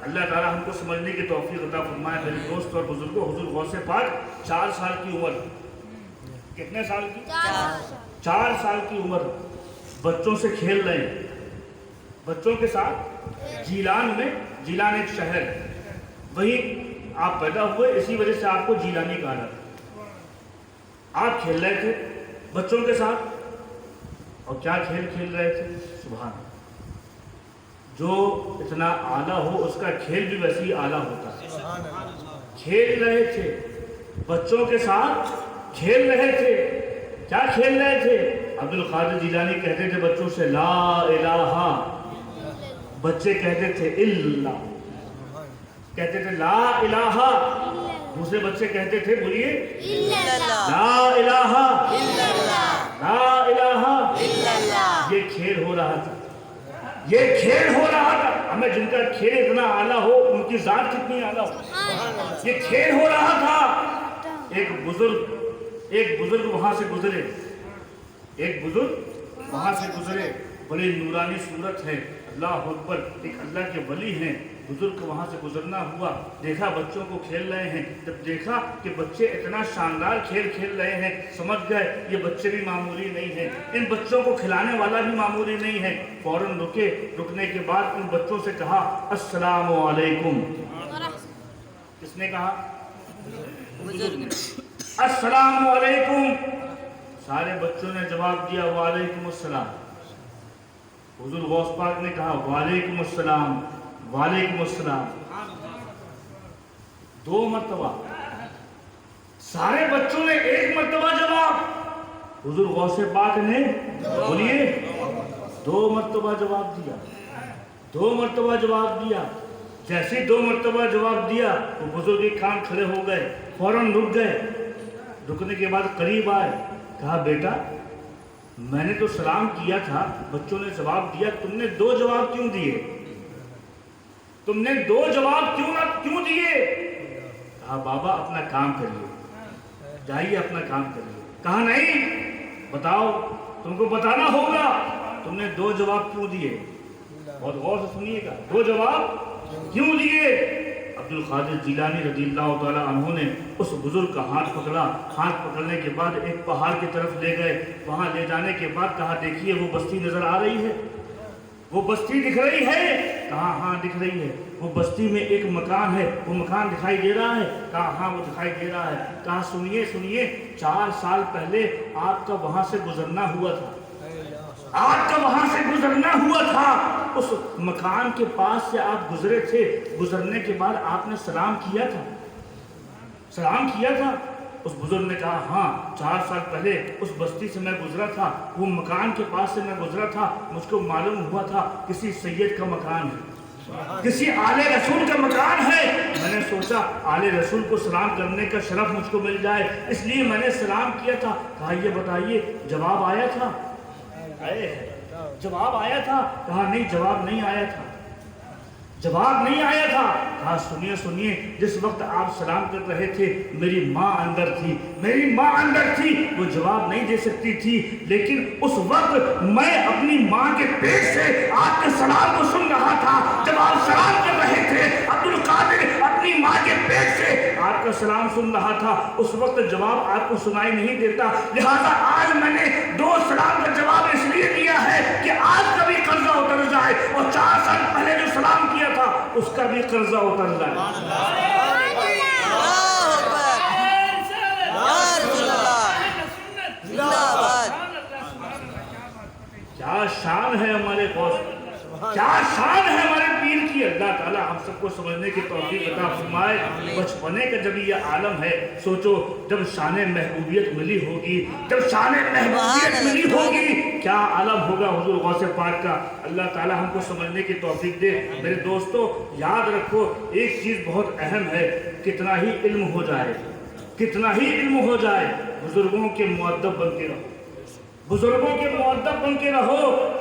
अल्लाह ताला हमको समझने की तौफीक अता फरमाए। मेरे दोस्त और बुजुर्गों, हुजूर गौसे पाक 4 साल की उम्र, कितने साल की? 4 साल की उम्र, बच्चों से खेल रहे हैं, बच्चों के साथ जीलान में, जीलान एक शहर, वहीं आप पैदा हुए, इसी वजह से आपको जीलानी कहा जाता है। आप खेल रहे थे बच्चों के साथ, और क्या खेल खेल रहे थे, सुभान। जो इतना आला हो उसका खेल भी वैसे ही आला होता है। खेल रहे थे बच्चों के साथ, खेल रहे थे, क्या खेल रहे थे? अब्दुल कादिर जिलानी कहते थे बच्चों से ला इलाहा, बच्चे कहते थे इल्ला, कहते थे ला इलाहा, दूसरे बच्चे कहते थे, बोलिए ला इलाहा ला इलाहा। ये खेल हो रहा था, ये खेल हो रहा था। हमें जिनका खेल इतना आला हो, उनकी जात कितनी आला हो। ये खेल हो रहा था। एक बुजुर्ग वहां से गुजरे, एक बुजुर्ग वहां से गुजरे, बड़ी नूरानी सूरत है, अल्लाह अकबर, एक अल्लाह के वली हैं। बुजुर्ग को वहाँ से गुजरना हुआ, देखा बच्चों को खेल रहे हैं। जब देखा कि बच्चे इतना शानदार खेल खेल रहे हैं, समझ गए ये बच्चे भी मामूली नहीं हैं, इन बच्चों को खिलाने वाला भी मामूली नहीं है। फौरन रुके, रुकने के बाद उन बच्चों से कहा अस्सलामु अलैकुम। किसने कहा? अस्सलामु अलैकुम। सारे बच्चों ने जवाब दिया वालेकुम अस्सलाम। हुजूर गौस पाक ने कहा वालेकुम अस्सलाम वालेकुम अस्सलाम, 2 मरतबा। सारे बच्चों ने 1 मरतबा जवाब, हुजूर गौसे पाक ने बोलिए 2 मरतबा जवाब दिया, 2 मरतबा जवाब दिया। जैसे 2 मरतबा जवाब दिया तो बुजुर्ग के कान खड़े हो गए, फौरन रुक गए। रुकने के बाद करीब आए, कहा बेटा मैंने तो सलाम किया था, बच्चों ने जवाब दिया, तुमने 2 जवाब क्यों दिए? तुमने 2 जवाब क्यों दिए? कहा बाबा अपना काम करिए, जाइए अपना काम करिए। कहा नहीं, बताओ, तुमको बताना होगा, तुमने 2 जवाब क्यों दिए? बहुत गौर से सुनिएगा, 2 जवाब क्यों दिए? अब्दुल कादिर जिलानी रज़ियल्लाहु ताला अन्हु ने उस बुजुर्ग का हाथ पकड़ा। हाथ पकड़ने के बाद एक पहाड़ की तरफ ले गए। वहां ले जाने के बाद कहा देखिए वो बस्ती नजर आ रही है, वो बस्ती दिख रही है? कहा हाँ दिख रही है। वो बस्ती में एक मकान है, वो मकान दिखाई दे रहा है? कहा हाँ वो दिखाई दे रहा है। कहा सुनिए सुनिए, 4 साल पहले आपका वहां से गुजरना हुआ था, आपका वहां से गुजरना हुआ था। उस मकान के पास से आप गुजरे थे, गुजरने के बाद आपने सलाम किया था, सलाम किया था। उस बुजुर्ग ने कहा हाँ 4 साल पहले उस बस्ती से मैं गुजरा था, वो मकान के पास से मैं गुजरा था, मुझको मालूम हुआ था किसी सैयद का मकान है, किसी आले रसूल का मकान है। मैंने सोचा आले रसूल को सलाम करने का शरफ मुझको मिल जाए, इसलिए मैंने सलाम किया था। कहा ये बताइए जवाब आया था? जवाब आया था? कहा नहीं जवाब नहीं आया था, जवाब नहीं आया था। कहा सुनिए सुनिए, जिस वक्त आप सलाम कर रहे थे मेरी माँ अंदर थी, मेरी माँ अंदर थी, वो जवाब नहीं दे सकती थी, लेकिन उस वक्त मैं अपनी माँ के पेट से आपके सलाम को सुन रहा था। जब आप सलाम कर रहे थे अब्दुल कादिर अपनी माँ के पेट से आपका सलाम सुन रहा था, उस वक्त जवाब आपको सुनाई नहीं देता। लिहाजा आज मैंने 2 सलाम का जवाब इसलिए दिया है कि आज का भी कर्जा उतर जाए और 4 साल पहले जो सलाम किया था उसका भी कर्जा उतर जाए। क्या शान है हमारे गौस, क्या शान है हमारे पीर की। अल्लाह ताला हम सबको समझने की तौफीक अता फरमाए। बचपने का जब ये आलम है, सोचो जब शान महबूबियत मिली होगी, जब शान महबूबियत मिली होगी, क्या आलम होगा हुजूर गौसे पाक का। अल्लाह ताला हमको समझने की तौफीक दे। मेरे दोस्तों याद रखो एक चीज़ बहुत अहम है, कितना ही इल्म हो जाए, कितना ही इल्म हो जाए, बुजुर्गों के मुअद्दब बन के रहो, बुजुर्गों के मुअद्दब बन के रहो।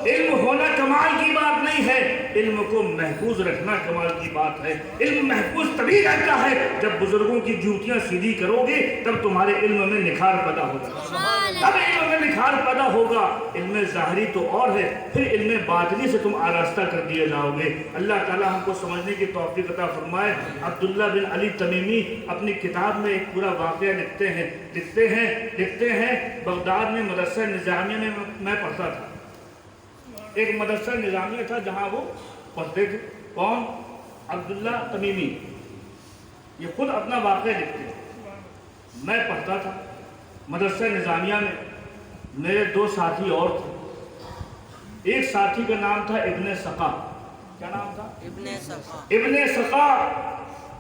इल्म होना कमाल की बात नहीं है, इल्म को महफूज रखना कमाल की बात है। इल्म महफूज तभी रहता है जब बुजुर्गों की जूतियां सीधी करोगे, तब तुम्हारे इल्म में निखार पैदा होगा, तब इल्म में निखार पैदा होगा। इल्म ज़ाहिरी तो और है, फिर इल्म बातिनी से तुम आरास्ता कर दिए जाओगे। अल्लाह ताला हमको समझने की तौफीक अता फरमाए। अब्दुल्ला बिन अली तमीमी अपनी किताब में एक पूरा वाक़या लिखते हैं बगदाद में मदरसा निज़ामिया में मैं पढ़ता था। एक मदरसा निज़ामिया था जहाँ वो पढ़ते थे। कौन? अब्दुल्ला तमीमी। ये खुद अपना वाक़या लिखते हैं। मैं पढ़ता था मदरसा निज़ामिया में, मेरे दो साथी और थे। एक साथी का नाम था इब्ने सका। क्या नाम था? इब्ने सका।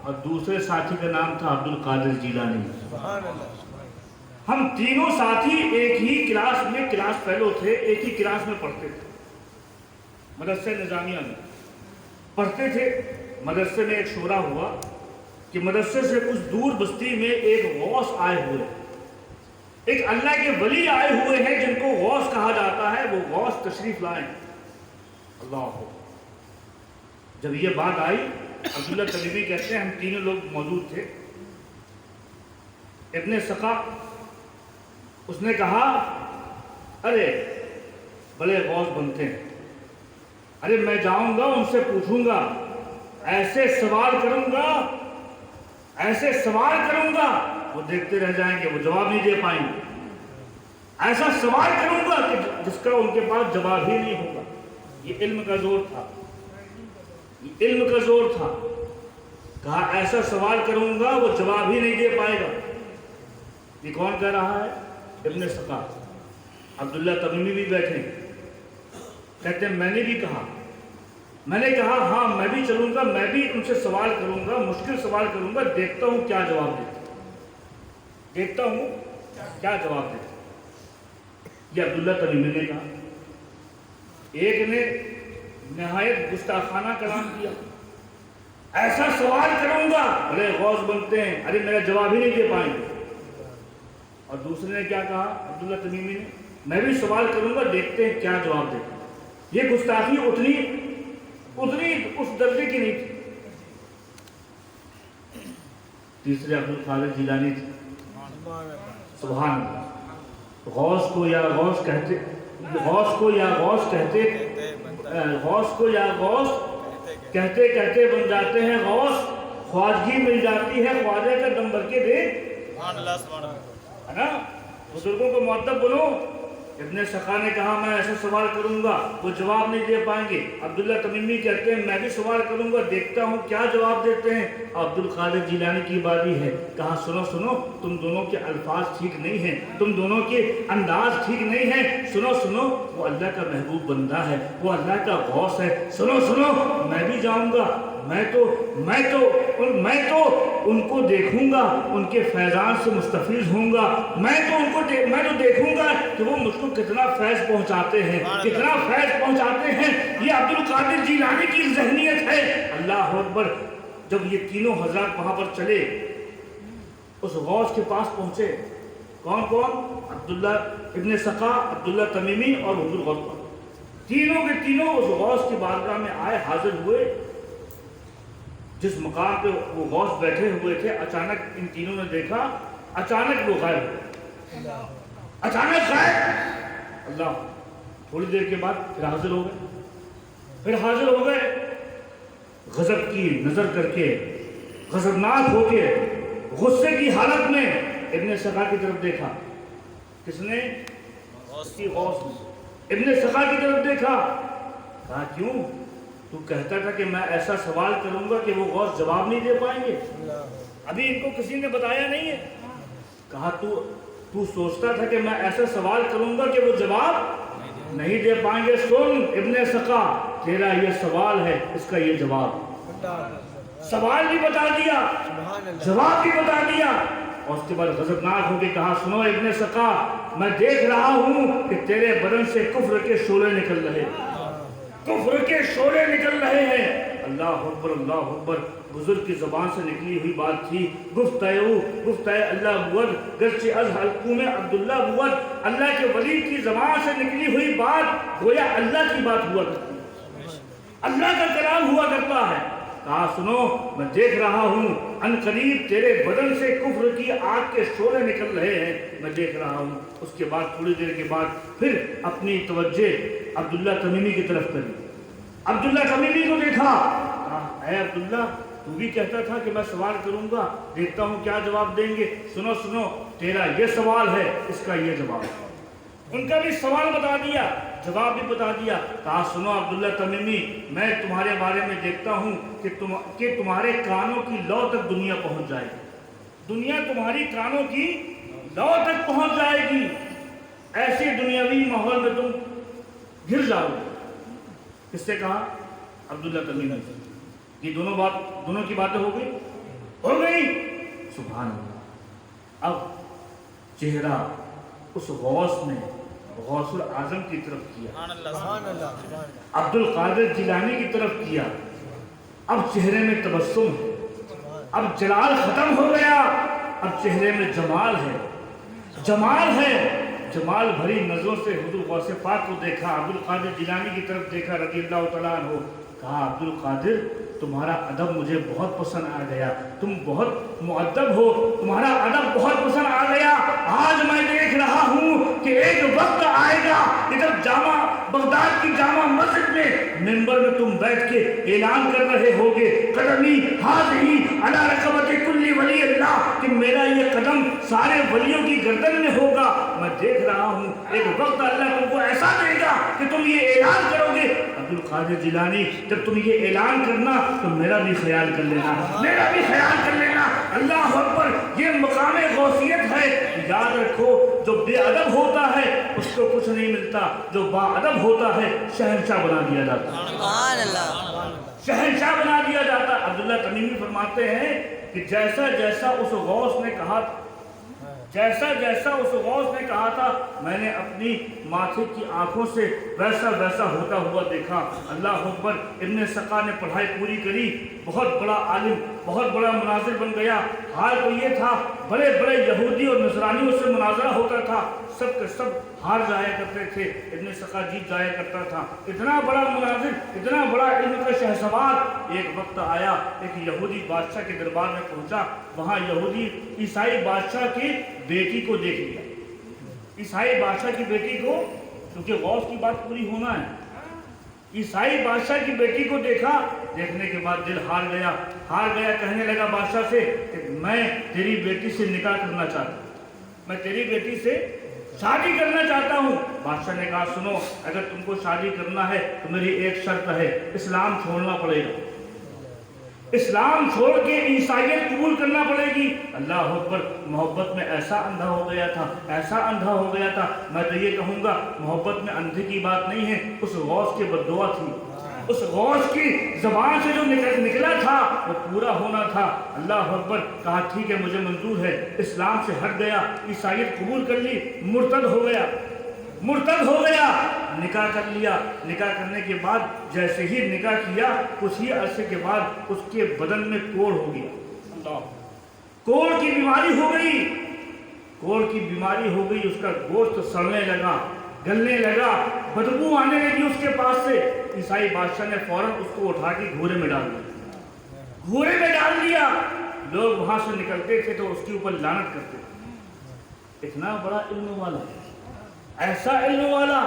और दूसरे साथी का नाम था अब्दुल कादिर जीलानी। हम तीनों साथी एक ही क्लास में क्लास फेलो थे, एक ही क्लास में पढ़ते थे, मदरसे निज़ामिया में पढ़ते थे। मदरसे में एक शोरा हुआ कि मदरसे से कुछ दूर बस्ती में एक गौस आए हुए, एक अल्लाह के वली आए हुए हैं जिनको गौस कहा जाता है। वो गौस तशरीफ लाए। अल्लाह हो। जब ये बात आई, अब्दुल्ला तमीमी कहते हैं हम तीनों लोग मौजूद थे। इब्ने सका उसने कहा, अरे बड़े गौस बनते हैं, अरे मैं जाऊंगा उनसे पूछूंगा, ऐसे सवाल करूंगा वो देखते रह जाएंगे, वो जवाब नहीं दे पाएंगे। ऐसा सवाल करूंगा कि जिसका उनके पास जवाब ही नहीं होगा। ये इल्म का जोर था, ये इल्म का जोर था। कहा ऐसा सवाल करूंगा वो जवाब ही नहीं दे पाएगा। ये कौन कह रहा है? इब्ने सका। अब्दुल्ला तमीमी भी बैठे, कहते हैं मैंने कहा हाँ मैं भी चलूंगा, मैं भी उनसे सवाल करूंगा, मुश्किल सवाल करूंगा, देखता हूं क्या जवाब देते। ये अब्दुल्ला तमीमी ने कहा। एक ने नहायत गुस्ताखाना कलाम किया, ऐसा सवाल करूंगा, अरे गौस बनते हैं, अरे मेरा जवाब ही नहीं दे पाएंगे। और दूसरे ने क्या कहा? अब्दुल्ला तमीमी ने, मैं भी सवाल करूंगा, देखते हैं क्या जवाब देते। ये गुस्ताखी उतनी उस दर्जे की नहीं थी। तीसरे अब्दुल कादिर जीलानी थे। सुभान अल्लाह। गौस को या गौस कहते कहते बन जाते हैं गौस। ख्वाजगी मिल जाती है, ख्वाजा का दम भर के दे, है ना। बुजुर्गों को मुअद्दब बनो। इब्ने सखा ने कहा मैं ऐसा सवाल करूंगा, वो जवाब नहीं दे पाएंगे। अब्दुल्ला तमीमी कहते हैं मैं भी सवाल करूंगा, देखता हूँ क्या जवाब देते हैं। अब्दुल कादिर जीलानी की बारी है। कहा सुनो, तुम दोनों के अल्फाज ठीक नहीं हैं, तुम दोनों के अंदाज ठीक नहीं है। सुनो, वो अल्लाह का महबूब बंदा है, वो अल्लाह का गौस है। सुनो, मैं भी जाऊंगा, मैं तो उनको देखूंगा, उनके फैजान से मुस्तफीज होऊंगा। मैं तो देखूंगा कि वो मुझको कितना फैज पहुंचाते हैं। ये अब्दुल कादिर जीलानी की ज़हनियत है। अल्लाह अकबर। जब ये तीनों हज़रात वहां पर चले, उस गौस के पास पहुंचे। कौन? अब्दुल्ला इब्ने सका, अब्दुल्ला तमीमी और हुजूर गौस। तीनों के तीनों उस गौस की बारगाह में आए, हाजिर हुए। जिस मकाम पे वो गौस बैठे हुए थे, अचानक इन तीनों ने देखा, अचानक वो गायब हो गए। अल्लाह। थोड़ी देर के बाद फिर हाजिर हो गए। गजब की नजर करके, गजबनाक होके, गुस्से की हालत में इब्ने सका की तरफ देखा। किसने? गौस ने। इब्ने सका की तरफ देखा। कहा क्यों? तू कहता था कि मैं ऐसा सवाल करूंगा कि वो गौस जवाब नहीं दे पाएंगे, अभी इनको किसी ने बताया नहीं है। कहा तू सोचता था कि मैं ऐसा सवाल करूंगा कि वो जवाब नहीं दे पाएंगे। सुन इब्ने सका, तेरा ये सवाल है, इसका ये जवाब। सवाल भी बता दिया, जवाब भी बता दिया। और उसके बाद गजबनाक होकर कहा सुनो इब्ने सका, मैं देख रहा हूं कि तेरे बदन से कुफ्र के शोले निकल रहे हैं। अल्लाह अकबर बुजुर्ग की ज़बान से निकली हुई बात थी। गुफ्ते अल्लाह बुअद गर्चे अज हल्कू में अब्दुल्ला बुअद, अल्लाह के वली की ज़बान से निकली हुई बात गोया अल्लाह की बात हुआ करती है, अल्लाह का कलाम हुआ करता है। कहा सुनो, मैं देख रहा हूँ अनकरीब तेरे बदन से कुफ्र की आग के शोले निकल रहे हैं, मैं देख रहा हूँ। उसके बाद थोड़ी देर के बाद फिर अपनी तवज्जे अब्दुल्ला तमीमी की तरफ करी। अब्दुल्ला तमीमी को देखा, कहा ऐ अब्दुल्ला, तू भी कहता था कि मैं सवाल करूंगा, देखता हूँ क्या जवाब देंगे। सुनो सुनो, तेरा ये सवाल है, इसका ये जवाब। उनका भी सवाल बता दिया, जवाब भी बता दिया। कहा सुनो अब्दुल्ला तमीमी, मैं तुम्हारे बारे में देखता हूँ कि तुम्हारे कानों की लौ तक दुनिया पहुँच जाएगी, दुनिया तुम्हारी कानों की लौ तक पहुँच जाएगी, ऐसे दुनियावी माहौल में तुम गिर जाओगे। किससे कहा? अब्दुल्ला तमीमी से। ये दोनों की बातें हो गई। सुभान अल्लाह। अब चेहरा उस गौस ने गौसुल आजम की तरफ किया, अब्दुल कादिर जिलानी की तरफ किया। अब चेहरे में तबस्सुम है, अब जलाल खत्म हो गया, अब चेहरे में जमाल है, जमाल है। जमाल भरी नजरों से हुजूर गौसे पाक को देखा, अब्दुल कादिर जिलानी की तरफ देखा रज़ी अल्लाह तआला अन्हु। कहा अब्दुल कादिर, तुम्हारा अदब मुझे बहुत पसंद आ गया, तुम बहुत मुअद्दब हो, तुम्हारा अदब बहुत पसंद आ गया। आज मैं देख रहा हूँ कि एक वक्त आएगा जब जामा बगदाद की जामा मस्जिद में मिंबर में तुम बैठ के ऐलान कर रहे होगे, कदमी हाज़िही अला रक़बति कुल्ली वली अल्लाह, कि मेरा ये कदम सारे वलियों की गर्दन में होगा। मैं देख रहा हूँ एक वक्त अल्लाह तुमको ऐसा देगा कि तुम ये ऐलान करोगे। अब्दुल कादिर जिलानी, जब तुम ये ऐलान करना तो मेरा भी ख्याल कर लेना, मेरा भी ख्याल कर लेना। अल्लाह अकबर, ये मकाम गौसियत है। याद रखो, जो बेअदब होता है उसको कुछ नहीं मिलता, जो बाअदब होता है शहंशाह बना दिया जाता, शहंशाह बना दिया जाता। अब्दुल्ला तमीमी फरमाते हैं कि जैसा जैसा उस गौस ने कहा, जैसा जैसा उस गौस ने कहा था, मैंने अपनी माथे की आंखों से वैसा वैसा होता हुआ देखा। अल्लाह अकबर। इब्ने सका ने पढ़ाई पूरी करी, बहुत बड़ा आलिम, बहुत बड़ा मुनाजिर बन गया। हाल तो ये था, बड़े बड़े यहूदी और नसरानियों से मुनाजरा होता था, सब के सब हार जाया करते थे, इब्ने सका जीत जाया करता था। इतना बड़ा मुनाजिर, इतना बड़ा इल्म का शहसवार। एक वक्त आया, एक यहूदी बादशाह के दरबार में पहुंचा, वहाँ यहूदी ईसाई बादशाह की बेटी को देख लिया, ईसाई बादशाह की बेटी को, क्योंकि गौस की बात पूरी होना है। ईसाई बादशाह की बेटी को देखा, देखने के बाद दिल हार गया। कहने लगा बादशाह से कि मैं तेरी बेटी से निकाह करना चाहता हूँ, मैं तेरी बेटी से शादी करना चाहता हूँ। बादशाह ने कहा सुनो, अगर तुमको शादी करना है तो मेरी एक शर्त है, इस्लाम छोड़ना पड़ेगा, इस्लाम छोड़ के ईसाइयत कबूल करना पड़ेगी। अल्लाह अकबर। मोहब्बत में ऐसा अंधा हो गया था, ऐसा अंधा हो गया था। मैं तो ये कहूँगा मोहब्बत में अंधे की बात नहीं है, उस गौस की बद्दुआ थी, उस गौस की ज़बान से जो निकला था वो पूरा होना था। अल्लाह अकबर। कहा ठीक है, मुझे मंजूर है। इस्लाम से हट गया, ईसाइयत कबूल कर ली, मुर्तद हो गया, निकाह कर लिया। निकाह करने के बाद जैसे ही निकाह किया, कुछ ही अरसे के बाद उसके बदन में कोढ़ हो गया, कोढ़ की बीमारी हो गई, उसका गोश्त सड़ने लगा, गलने लगा, बदबू आने लगी उसके पास से। ईसाई बादशाह ने फौरन उसको उठा के घोड़े में डाल दिया। लोग वहां से निकलते थे तो उसके ऊपर लानत करते थे। इतना बड़ा इल्म वाला, ऐसा इल्म वाला,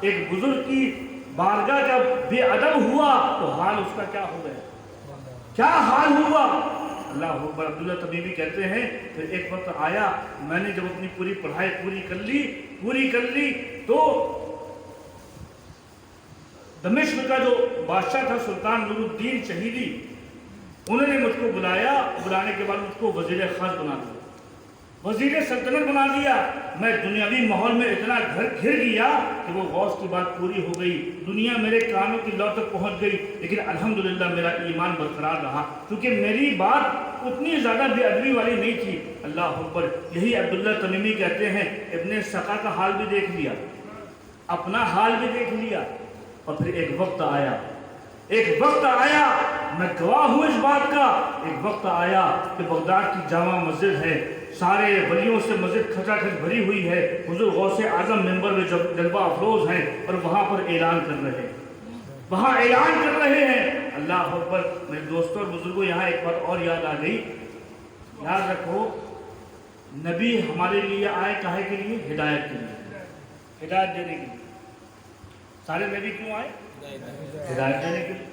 एक बुजुर्ग की बारगाह जब बेअदब हुआ तो हाल उसका क्या हो गया, क्या हाल हुआ। अल्लाह अकबर। अब्दुल्ला तमीमी कहते हैं फिर एक वक्त आया, मैंने जब अपनी पूरी पढ़ाई पूरी कर ली तो दमिश्क का जो बादशाह था सुल्तान नूरुद्दीन शहीदी, उन्होंने मुझको बुलाया। बुलाने के बाद मुझको वजीर खास बना दिया, वजीर सल्तनत बना दिया। मैं दुनियावी माहौल में इतना घिर गया कि वो गौस की बात पूरी हो गई, दुनिया मेरे कानों की लौ तक पहुंच गई। लेकिन अल्हम्दुलिल्लाह मेरा ईमान बरकरार रहा, क्योंकि मेरी बात उतनी ज़्यादा बेअदबी वाली नहीं थी। अल्लाह अकबर। यही अब्दुल्ला तमीमी कहते हैं, इब्ने सका का हाल भी देख लिया, अपना हाल भी देख लिया। और फिर एक वक्त आया मैं गवाह हूँ इस बात का, एक वक्त आया कि बगदाद की जामा मस्जिद है, सारे वलियों से मस्जिद खचाखच भरी हुई है, हुजूर गौसे आजम मिंबर में जलवा अफरोज हैं और वहाँ पर ऐलान कर रहे हैं, वहाँ ऐलान कर रहे हैं। अल्लाह अकबर। मेरे दोस्तों और बुजुर्गों, यहाँ एक बात और याद आ गई। याद रखो, नबी हमारे लिए आए काहे के लिए? हिदायत के लिए, हिदायत देने के लिए। सारे नबी क्यों आए? हिदायत देने के लिए।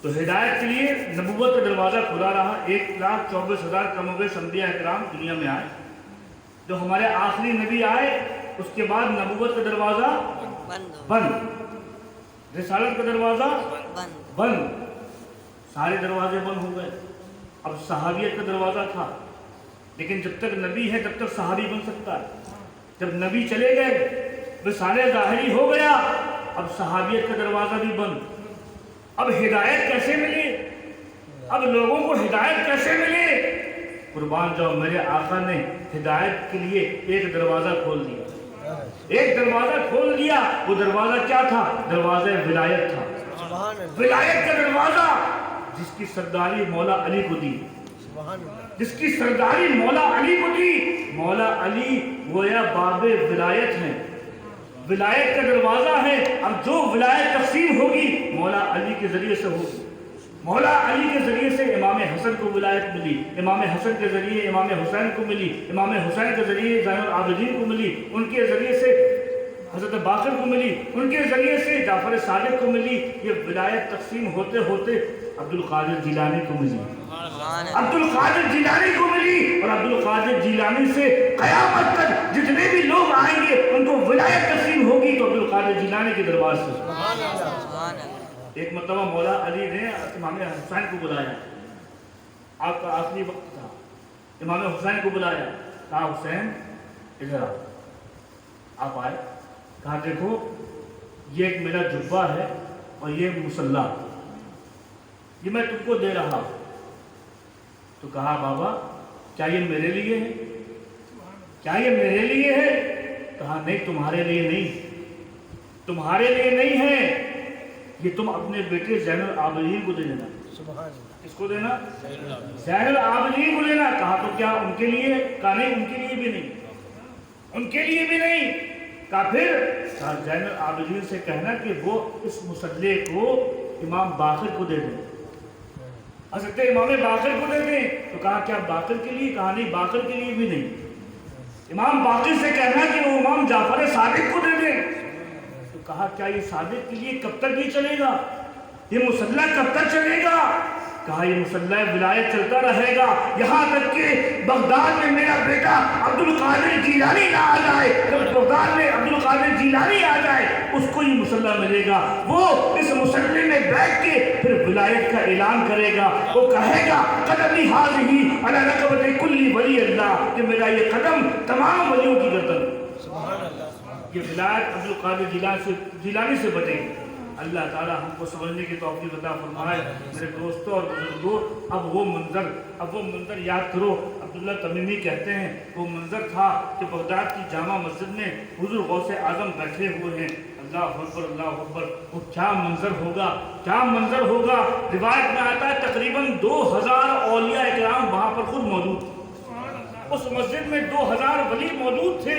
तो हिदायत के लिए नबूवत का दरवाज़ा खुला रहा। 1,24,000 कमोबेश अंबिया इकराम दुनिया में आए। जो हमारे आखिरी नबी आए उसके बाद नबूवत का दरवाज़ा बंद, रिसालत का दरवाज़ा बंद, सारे दरवाजे बंद हो गए। अब सहाबियत का दरवाज़ा था, लेकिन जब तक नबी है तब तक सहाबी बन सकता है। जब नबी चले गए, रिसाले ज़ाहिरी हो गया, अब सहाबियत का दरवाज़ा भी बंद। अब हिदायत कैसे मिली? अब लोगों को हिदायत कैसे मिली? कुर्बान जाओ, मेरे आका ने हिदायत के लिए एक दरवाज़ा खोल दिया, एक दरवाज़ा खोल दिया। वो दरवाज़ा क्या था? दरवाज़ा विलायत था। विलायत का दरवाज़ा, जिसकी सरदारी मौला अली को दी, जिसकी सरदारी मौला अली को दी। मौला अली गोया बाबे विलायत हैं, विलायत का दरवाज़ा है। अब जो विलायत तकसीम होगी मौला अली के ज़रिए से होगी। मौला अली के ज़रिए से इमाम हसन को विलायत मिली, इमाम हसन के ज़रिए इमाम हुसैन को मिली, इमाम हुसैन के ज़रिए ज़ैनुल आबिदीन को मिली, उनके ज़रिए से हज़रत बाकर को मिली, उनके ज़रिए से जाफ़र सादिक को मिली। ये विलायत तकसीम होते होते अब्दुल कादिर जिलानी को मिली, अब्दुल कादिर जिलानी को मिली। और अब्दुल कादिर जिलानी से क़यामत तक जितने भी लोग आएंगे उनको विलायत तकसीम होगी तो अब्दुल कादिर जिलानी के दरबार से। एक मरतबा मौला अली ने इमाम हुसैन को बुलाया, आपका आखिरी वक्त था, इमाम हुसैन को बुलाया, कहा हुसैन इधर आओ। आप आए, कहा देखो ये एक मेरा जुब्बा है और ये मुसल्ला, ये मैं तुमको दे रहा हूँ। तो कहा बाबा क्या ये मेरे लिए है? क्या ये मेरे लिए है? कहा नहीं, तुम्हारे लिए नहीं, तुम्हारे लिए नहीं है, ये तुम अपने बेटे ज़ैनुल आबिदीन को दे देना। किसको देना? ज़ैनुल आबिदीन को देना। कहा तो क्या उनके लिए? कहा नहीं, उनके लिए भी नहीं, उनके लिए भी नहीं। कहा फिर? कहा ज़ैनुल आबिदीन से कहना कि वो इस मुसल्ले को इमाम बाकर को दे दें, हज़रत इमाम बाकर को दे दें। तो कहा क्या बाकर के लिए? कहा नहीं, बाकर के लिए भी नहीं, इमाम बाकर से कहना कि वो इमाम जाफर सादिक को दे दें। तो कहा क्या ये सादिक के लिए कब तक ये चलेगा? ये मुसल्ला कब तक चलेगा? कहा ये मुसल्ला विलायत चलता रहेगा यहाँ तक कि बगदाद में मेरा बेटा अब्दुल कादिर जिलानी ना आ जाए। जब बगदाद में अब्दुल कादिर जिलानी आ जाए उसको ये मुसल्ला मिलेगा, वो इस मुसल्ले में बैठ के फिर विलायत का ऐलान करेगा। वो कहेगा कदमी हाज़िही अला रक़बति कुल्ली वली अल्लाह, कि मेरा ये कदम तमाम वलियों की गर्दन। ये विलायत अब्दुल कादिर जिलानी से बटेगी। अल्लाह ताला हमको समझने की तौफीक अता फरमाए। मेरे दोस्तों और बुजुर्गों, अब वो मंज़र याद करो। अब्दुल्ला तमीमी कहते हैं वो मंज़र था कि बगदाद की जामा मस्जिद में हुज़ूर गौसे आज़म बैठे हुए हैं। अल्लाह अकबर, अल्लाह अकबर। वो क्या मंज़र होगा, क्या मंज़र होगा। रिवायत में आता है तकरीबन 2000 औलिया इकराम वहाँ पर खुद मौजूद थे। उस मस्जिद में 2000 वली मौजूद थे।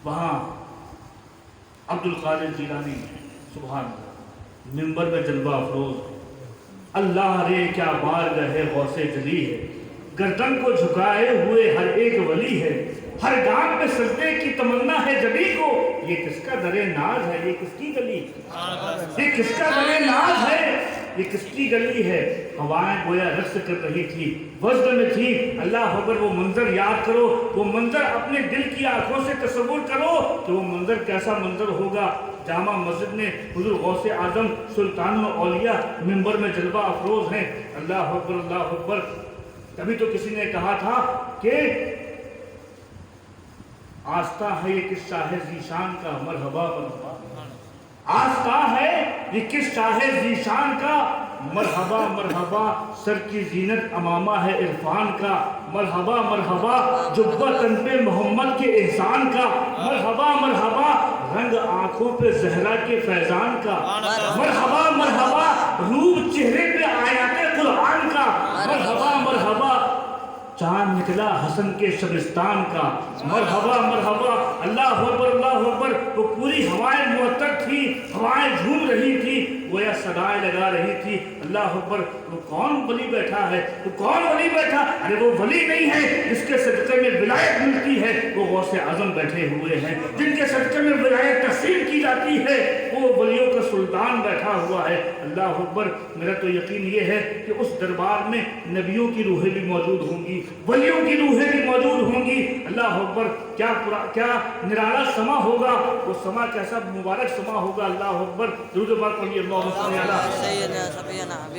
वहाँ अब्दुल कादिर जिलानी सुभान मिंबर में जलवा अफरोज, अल्लाह रे क्या बारगाह गौसे जली है, गर्दन को झुकाए हुए हर एक वली है, हर गांव में सजदे की तमन्ना है जबी को। ये किसका दरे नाज है, ये किसकी गली, ये किसका दरे नाज है, ये किसकी गली है। हवाएं गोया रक्स कर रही थी, वज्र में थी। अल्लाह अकबर। वो मंजर याद करो, वो मंजर अपने दिल की आंखों से तसव्वुर करो कि वो मंजर कैसा मंजर होगा। जामा मस्जिद में हुजूर गौसे आजम सुल्तान औलिया मिंबर में जलवा अफरोज हैं। अल्लाह अकबर, अल्लाह अकबर। तभी तो किसी ने कहा था कि आस्था है ये किस शाहे ज़ीशान का, मरहबा मरहबा। आस्था है ये किस शाहे ज़ीशान का, मरहबा मरहबा। सर की जीनत अमामा है इरफान का, मरहबा मरहबा। जुब्बा तन पे मोहम्मद के एहसान का, मरहबा मरहबा। रंग आंखों पे जहरा के फैजान का, मरहबा मरहबा। रूप चेहरे पे आयाते कुरान का, मरहबा मरहबा चांद निकला हसन के शबिस्तान का, मरहबा मरहबा अल्लाह अकबर। वो पूरी हवाएं मुअत्तर थी, हवाएं झूम रही थी, वो या सदाएं लगा रही थी। अल्लाह अकबर। वो कौन वली बैठा है, वो कौन वली बैठा? अरे वो वली नहीं है जिसके सदक़े में विलायत मिलती है, वो गौसे आज़म बैठे हुए हैं। जिनके सदक़े में विलायत तस्लीम की जाती है, वो वलियों का सुल्तान बैठा हुआ है। अल्लाह अकबर। मेरा तो यकीन ये है कि उस दरबार में नबियों की रूहें भी मौजूद होंगी, वलियों की रूहें भी मौजूद होंगी। अल्लाह अकबर। क्या निराला समा होगा, वो समा कैसा मुबारक समा होगा। अल्लाह अकबर। दुरूद पाक पढ़िए।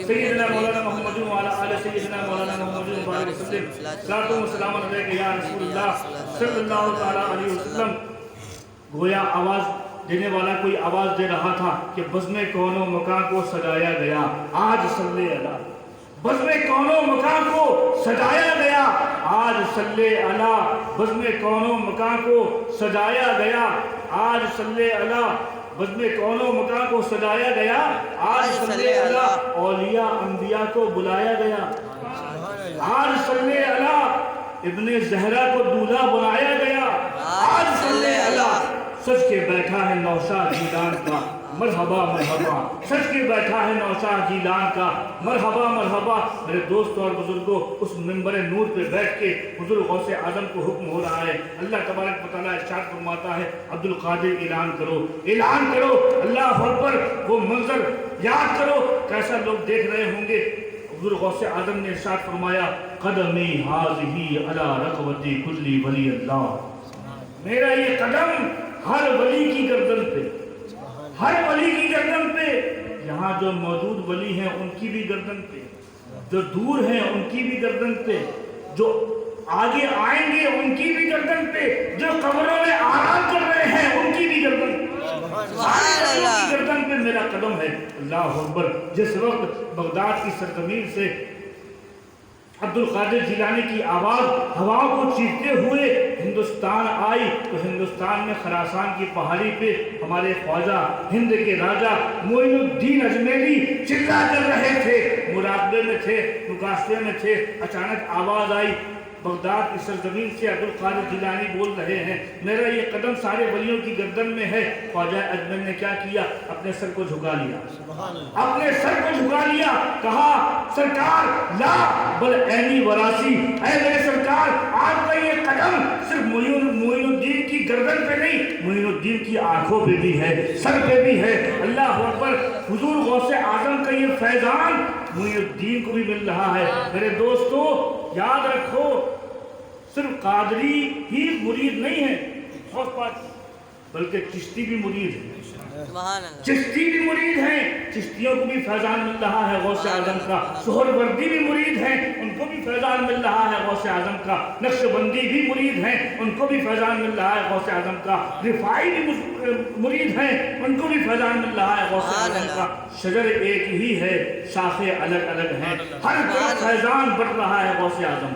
सैयदना मौलाना मोहम्मद व अला आले सैयदना मौलाना मोहम्मद व बारिक वसल्लम। सलातो व सलाम अलैका या रसूलल्लाह सल्लल्लाहु तआला अलैहि वसल्लम। गोया आवाज देने वाला कोई आवाज दे रहा था कि बज़्म कौनो मकान को सजाया गया, आज सल्ले अला। बज़्म कौनो मकान को सजाया गया, आज सल्ले अला। बज़्म कौनो मकान को सजाया गया, आज सल्ले अला। बज़्म कौनो मकान को सजाया गया, आज सल्ले अला। औलिया अंबिया को बुलाया गया, आज सल्ले अला। इब्ने ज़हरा को दूल्हा बनाया गया, आज सल्ले अला। सच के बैठा है नौशाद जीलान का, मरहबा मरहबा। सच के बैठा है नौशाद जीलान का, मरहबा मरहबा। मेरे दोस्तों और बुजुर्गों, उस मिंबर नूर पे बैठ के हुज़ूर गौसे आज़म को हुक्म हो रहा है। अल्लाह तबारक व तआला इरशाद फरमाता है, अब्दुल कादिर ऐलान करो, ऐलान करो। अल्लाह अकबर। वो मंजर याद करो, कैसा लोग देख रहे होंगे। हुज़ूर गौसे आज़म ने इरशाद फरमाया, कदमी हाज़िही अला रक़बती कुल्ली वली अल्लाह। मेरा ये कदम हर वली की गर्दन पे, हर वली की गर्दन पे। यहाँ जो मौजूद वली हैं उनकी भी गर्दन पे, जो दूर हैं उनकी भी गर्दन पे, जो आगे आएंगे उनकी भी गर्दन पे, जो कब्रों में आराम कर रहे हैं उनकी भी गर्दन पे, की गर्दन पे मेरा कदम है। अल्लाह अकबर। जिस वक्त बगदाद की सरजमीन से अब्दुल कादिर जिलानी की आवाज़ हवाओं को चीरते हुए हिंदुस्तान आई, तो हिंदुस्तान में खरासान की पहाड़ी पे हमारे ख्वाजा हिंद के राजा मोइनुद्दीन अजमेरी चिल्ला कर रहे थे, मुराकबे में थे, मुकाशफे में थे। अचानक आवाज़ आई बगदाद की सरजमीन से, अब्दुल कादिर जिलानी बोल रहे हैं, मेरा ये कदम सारे वलियों की गर्दन में है। ख्वाजा अजमेर ने क्या किया, अपने सर को झुका लिया, अपने सर को झुका लिया। कहा, सरकार ला बल ऐनी वरासी, ऐ मेरे सरकार, आपका ये कदम सिर्फ मोइनुद्दीन की गर्दन पे नहीं, मोइनुद्दीन की आंखों पे भी है, सर पे भी है। अल्लाह अकबर। हुजूर गौसे आजम का ये फैजान मोइनुद्दीन को भी मिल रहा है। मेरे दोस्तों याद रखो, सिर्फ कादरी ही मुरीद नहीं है, बल्कि चिश्ती भी मुरीद है, चिश्ती भी मुरीद हैं, चिश्तियों को भी फैजान मिल रहा है गौसे आजम का। सोहरवर्दी भी मुरीद हैं, उनको भी फैजान मिल रहा है गौसे आजम का। नक्शबंदी भी मुरीद हैं, उनको भी फैजान मिल रहा है गौसे आजम का। रिफाई भी मुरीद हैं, उनको भी फैजान मिल रहा है गौसे आजम का। शजर एक ही है, शाखे अलग अलग हैं, हर तरफ फैजान बढ़ रहा है गौसे आजम,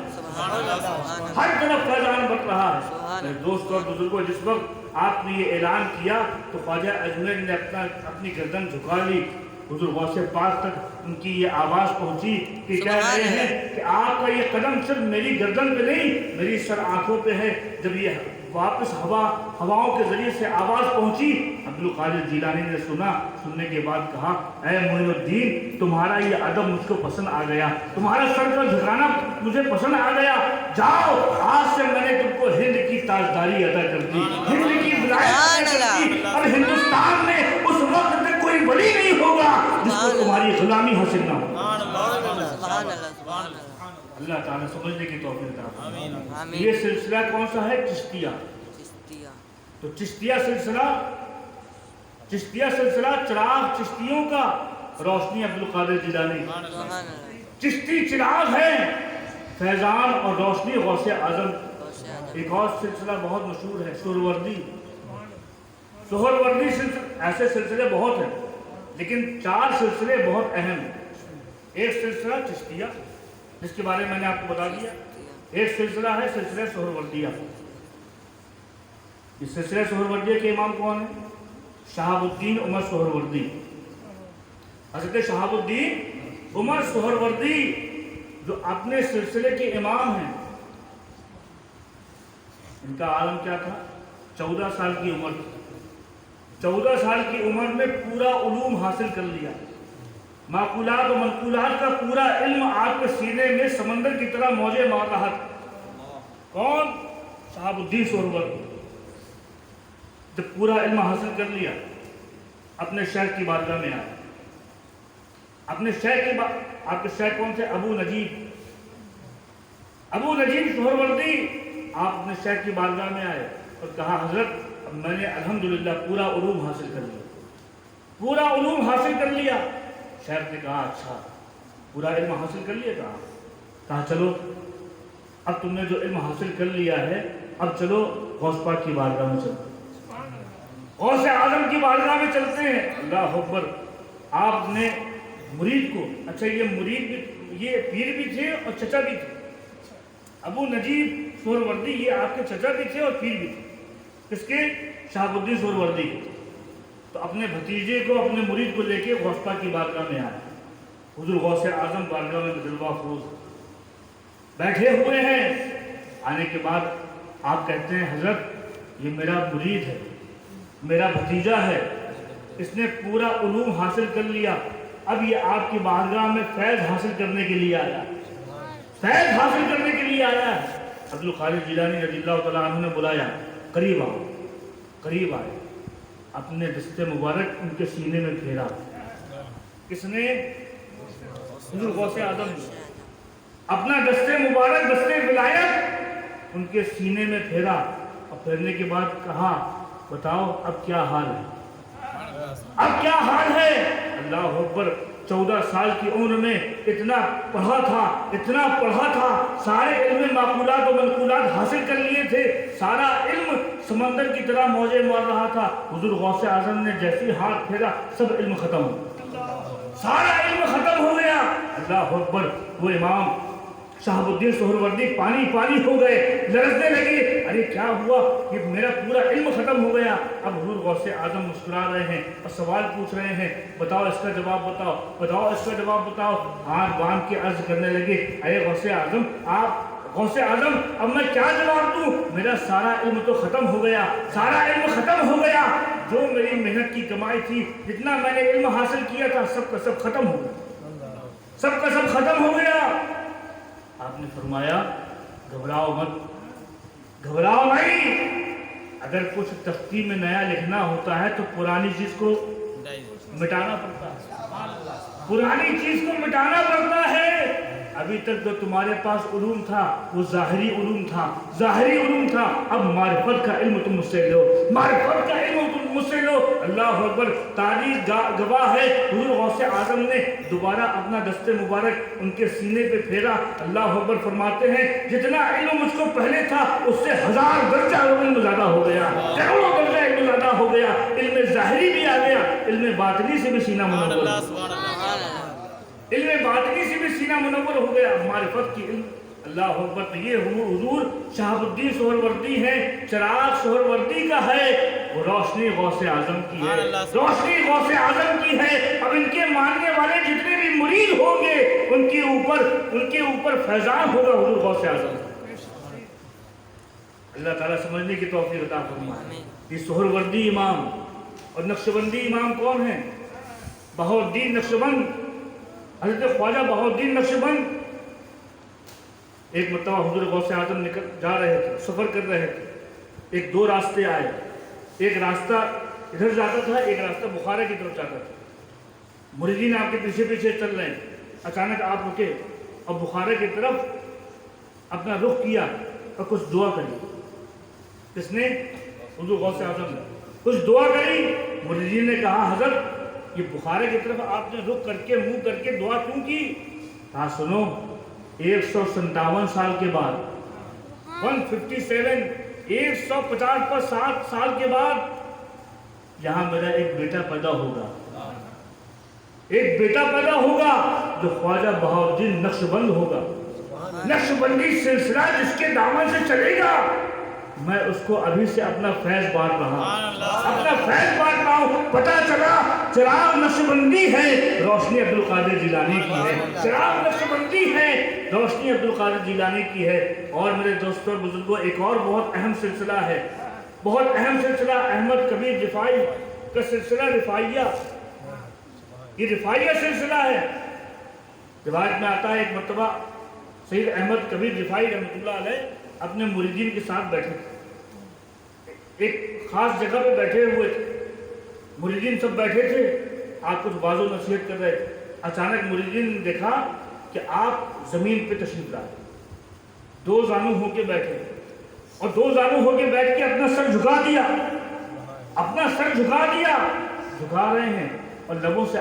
हर तरफ फैजान बढ़ रहा है। दोस्तों और बुजुर्गों, जिस वक्त आपने ये ऐलान किया तो ख्वाजा अजमेर ने अपनी गर्दन झुका ली। हुजूर गौसे पाक तक उनकी ये आवाज़ पहुंची कि कह रहे हैं कि आपका ये कदम सिर्फ मेरी गर्दन पे नहीं, मेरी सर आंखों पे है। जब ये वापस हवाओं के जरिए से आवाज़ पहुंची, अब्दुल कादिर जिलानी ने सुना। सुनने के बाद कहा, ऐ मोइनुद्दीन, तुम्हारा ये अदब मुझको पसंद आ गया, तुम्हारा सर का झुकाना मुझे पसंद आ गया। जाओ, आज से मैंने तुमको हिंद की ताजदारी अदा कर दी, हिंद की विलायत कर दी। और हिंदुस्तान में उस वक्त तक कोई वली नहीं होगा जिसको तुम्हारी गुलामी हासिल ना हो। अल्लाह ताला समझने की तौफीक अता। ये सिलसिला कौन सा है? चिश्तिया। तो चिश्तिया सिलसिला चिराग चिश्तियों का, रोशनी अब्दुल कादिर जिलानी। चिश्ती चिराग है, फैजान और रोशनी गौसे आजम। एक और सिलसिला बहुत मशहूर है, सोहरवर्दी। सोहरवर्दी ऐसे सिलसिले बहुत हैं, लेकिन 4 सिलसिले बहुत अहम हैं। एक सिलसिला चिश्तिया, जिसके बारे में मैंने आपको बता दिया। एक सिलसिला है सिलसिला सोहरवर्दिया। इस सिलसिला सोहरवर्दिया के इमाम कौन है? शहाबुद्दीन उमर सोहरवर्दी। حضرت شہاب الدین عمر سہروردی جو اپنے سلسلے کے امام ہیں، ان کا عالم کیا تھا؟ 14 سال کی عمر تھی۔ 14 سال کی عمر میں پورا علوم حاصل کر لیا، معقولات و منقولات کا پورا علم آپ کے سینے میں سمندر کی طرح موجیں مار رہا تھا۔ کون؟ شہاب الدین سہروردی۔ جب پورا علم حاصل کر لیا، اپنے شیخ کی بارگاہ میں آئے۔ اپنے شیخ کی آپ کے شیخ کون تھے؟ ابو نجیب سہروردی۔ آپ اپنے شیخ کی بارگاہ میں آئے اور کہا حضرت اب میں نے الحمدللہ پورا علوم حاصل کر لیا، پورا علوم حاصل کر لیا۔ شیخ نے کہا اچھا پورا علم حاصل کر لیا؟ کہا چلو اب تم نے جو علم حاصل کر لیا ہے اب چلو غوث پاک کی بارگاہ میں چلتے ہیں، غوث اعظم کی بارگاہ میں چلتے ہیں۔ اللہ اکبر۔ آپ نے مرید کو، اچھا یہ مرید بھی، یہ پیر بھی تھے اور چچا بھی تھے، ابو نجیب سہروردی یہ آپ کے چچا بھی تھے اور پیر بھی تھے، کس کے؟ شہاب الدین سہروردی کے۔ تو اپنے بھتیجے کو، اپنے مرید کو لے کے غوث پاک کی بارگاہ میں آئے۔ حضور غوث اعظم بارگاہ میں جلوہ افروز بیٹھے ہوئے ہیں۔ آنے کے بعد آپ کہتے ہیں حضرت یہ میرا مرید ہے، میرا بھتیجا ہے، اس نے پورا علوم حاصل کر لیا، اب یہ آپ کی بارگاہ میں فیض حاصل کرنے کے لیے آیا، فیض حاصل کرنے کے لیے آیا ہے۔ عبد القادر جیلانی رضی اللہ تعالیٰ عنہ نے بلایا، قریب آؤ، قریب آئے، اپنے دست مبارک ان کے سینے میں پھیرا۔ کس نے؟ حضور غوث اعظم نے اپنا دست مبارک، دست ولایت ان کے سینے میں پھیرا، اور پھیرنے کے بعد کہا بتاؤ اب کیا حال ہے، اب کیا حال ہے؟ اللہ اکبر۔ 14 سال کی عمر میں اتنا پڑھا تھا، سارے علم معقولات و منقولات حاصل کر لیے تھے، سارا علم سمندر کی طرح موجیں مار رہا تھا۔ حضور غوث اعظم نے جیسے ہاتھ پھیرا سب علم ختم ہو، سارا علم ختم ہو گیا۔ اللہ اکبر۔ وہ امام شہاب الدین سہروردی پانی ہو گئے، لرزنے لگے، ارے کیا ہوا؟ یہ میرا پورا علم ختم ہو گیا۔ اب حضور غوث اعظم مسکرا رہے ہیں اور سوال پوچھ رہے ہیں، بتاؤ اس کا جواب بتاؤ، بتاؤ اس کا جواب بتاؤ۔ ہاتھ باندھ کے عرض کرنے لگے، اے غوث اعظم، غوث اعظم اب میں کیا جواب دوں؟ میرا سارا علم تو ختم ہو گیا، سارا علم ختم ہو گیا، جو میری محنت کی کمائی تھی، جتنا میں نے علم حاصل کیا تھا سب کا سب ختم ہو گیا، سب کا سب ختم ہو گیا۔ آپ نے فرمایا گھبراؤ مت، گھبراؤ نہیں، اگر کچھ تختی میں نیا لکھنا ہوتا ہے تو پرانی چیز کو مٹانا پڑتا ہے، پرانی چیز کو مٹانا پڑتا ہے۔ ابھی تک جو تمہارے پاس علوم تھا وہ ظاہری علوم تھا، اب معرفت کا علم تم مجھ سے لو، معرفت کا علم تم مجھ سے لو۔ اللہ اکبر۔ تاریخ گواہ ہے، حضور غوث اعظم نے دوبارہ اپنا دست مبارک ان کے سینے پہ پھیرا۔ اللہ اکبر فرماتے ہیں جتنا علم مجھ کو پہلے تھا اس سے 1000 درجہ علم زیادہ ہو گیا، کروڑوں درجہ علم زیادہ ہو گیا، علم ظاہری بھی آ گیا، علم باطنی سے بھی سینہ منور، علم باطنی سے بھی سینہ منور ہو گیا، معرفت کی علم۔ اللہ اکبر۔ تو یہ حضور شہاب الدین سہروردی ہیں، چراغ سہروردی کا ہے، وہ روشنی غوث اعظم کی ہے، روشنی غوث اعظم کی ہے۔ اب ان کے ماننے والے جتنے بھی مرید ہوں گے ان کے اوپر فیضان ہوگا حضور غوث اعظم۔ اللہ تعالیٰ سمجھنے کی توفیق عطا فرمائے۔ یہ سہروردی امام اور نقشبندی امام کون ہیں؟ بہاؤالدین نقشبند، حضرت خواجہ بہاؤالدین نقشبند۔ ایک مرتبہ حضور غوث اعظم جا رہے تھے، سفر کر رہے تھے، ایک 2 راستے آئے، ایک راستہ ادھر جاتا تھا، ایک راستہ بخارا کی طرف جاتا تھا۔ مریدین آپ کے پیچھے پیچھے چل رہے ہیں، اچانک آپ رکے اور بخارا کی طرف اپنا رخ کیا اور کچھ دعا کری۔ کس نے؟ حضور غوث اعظم نے کچھ دعا کری۔ مریدین نے کہا حضرت یہ بخارا کی طرف آپ نے رخ کر کے منہ کر کے دعا کیوں کی؟ کہا سنو، 157 سال کے بعد 157 150 پر 7 سال کے بعد یہاں میرا ایک بیٹا پیدا ہوگا، ایک بیٹا پیدا ہوگا جو خواجہ بہاؤالدین نقشبند ہوگا، نقشبندی سلسلہ جس کے دامن سے چلے گا، میں اس کو ابھی سے اپنا فیض بانٹ رہا ہوں، اپنا فیض بانٹ رہا ہوں۔ پتہ چلا چراغ نقشبندی ہے، روشنی عبدالقادر جیلانی کی ہے، چراغ نقشبندی ہے، روشنی عبدالقادر جیلانی کی ہے۔ اور میرے دوستوں اور بزرگوں، ایک اور بہت اہم سلسلہ ہے، بہت اہم سلسلہ، احمد کبیر رفاعی کا سلسلہ رفاعیہ، یہ رفاعیہ سلسلہ ہے۔ روایت میں آتا ہے ایک مرتبہ سید احمد کبیر رفاعی رحمۃ اللہ علیہ اپنے مریدین کے ساتھ بیٹھے تھے، ایک خاص جگہ پہ بیٹھے ہوئے تھے، مریدین سب بیٹھے تھے، آپ کچھ واعظ و نصیحت کر رہے تھے۔ اچانک مریدین نے دیکھا کہ آپ زمین پہ تشریف لائے، دو زانو ہو کے بیٹھے، اور دو زانو ہو کے بیٹھ کے اپنا سر جھکا دیا، اپنا سر جھکا دیا، جھکا رہے ہیں اور لبوں سے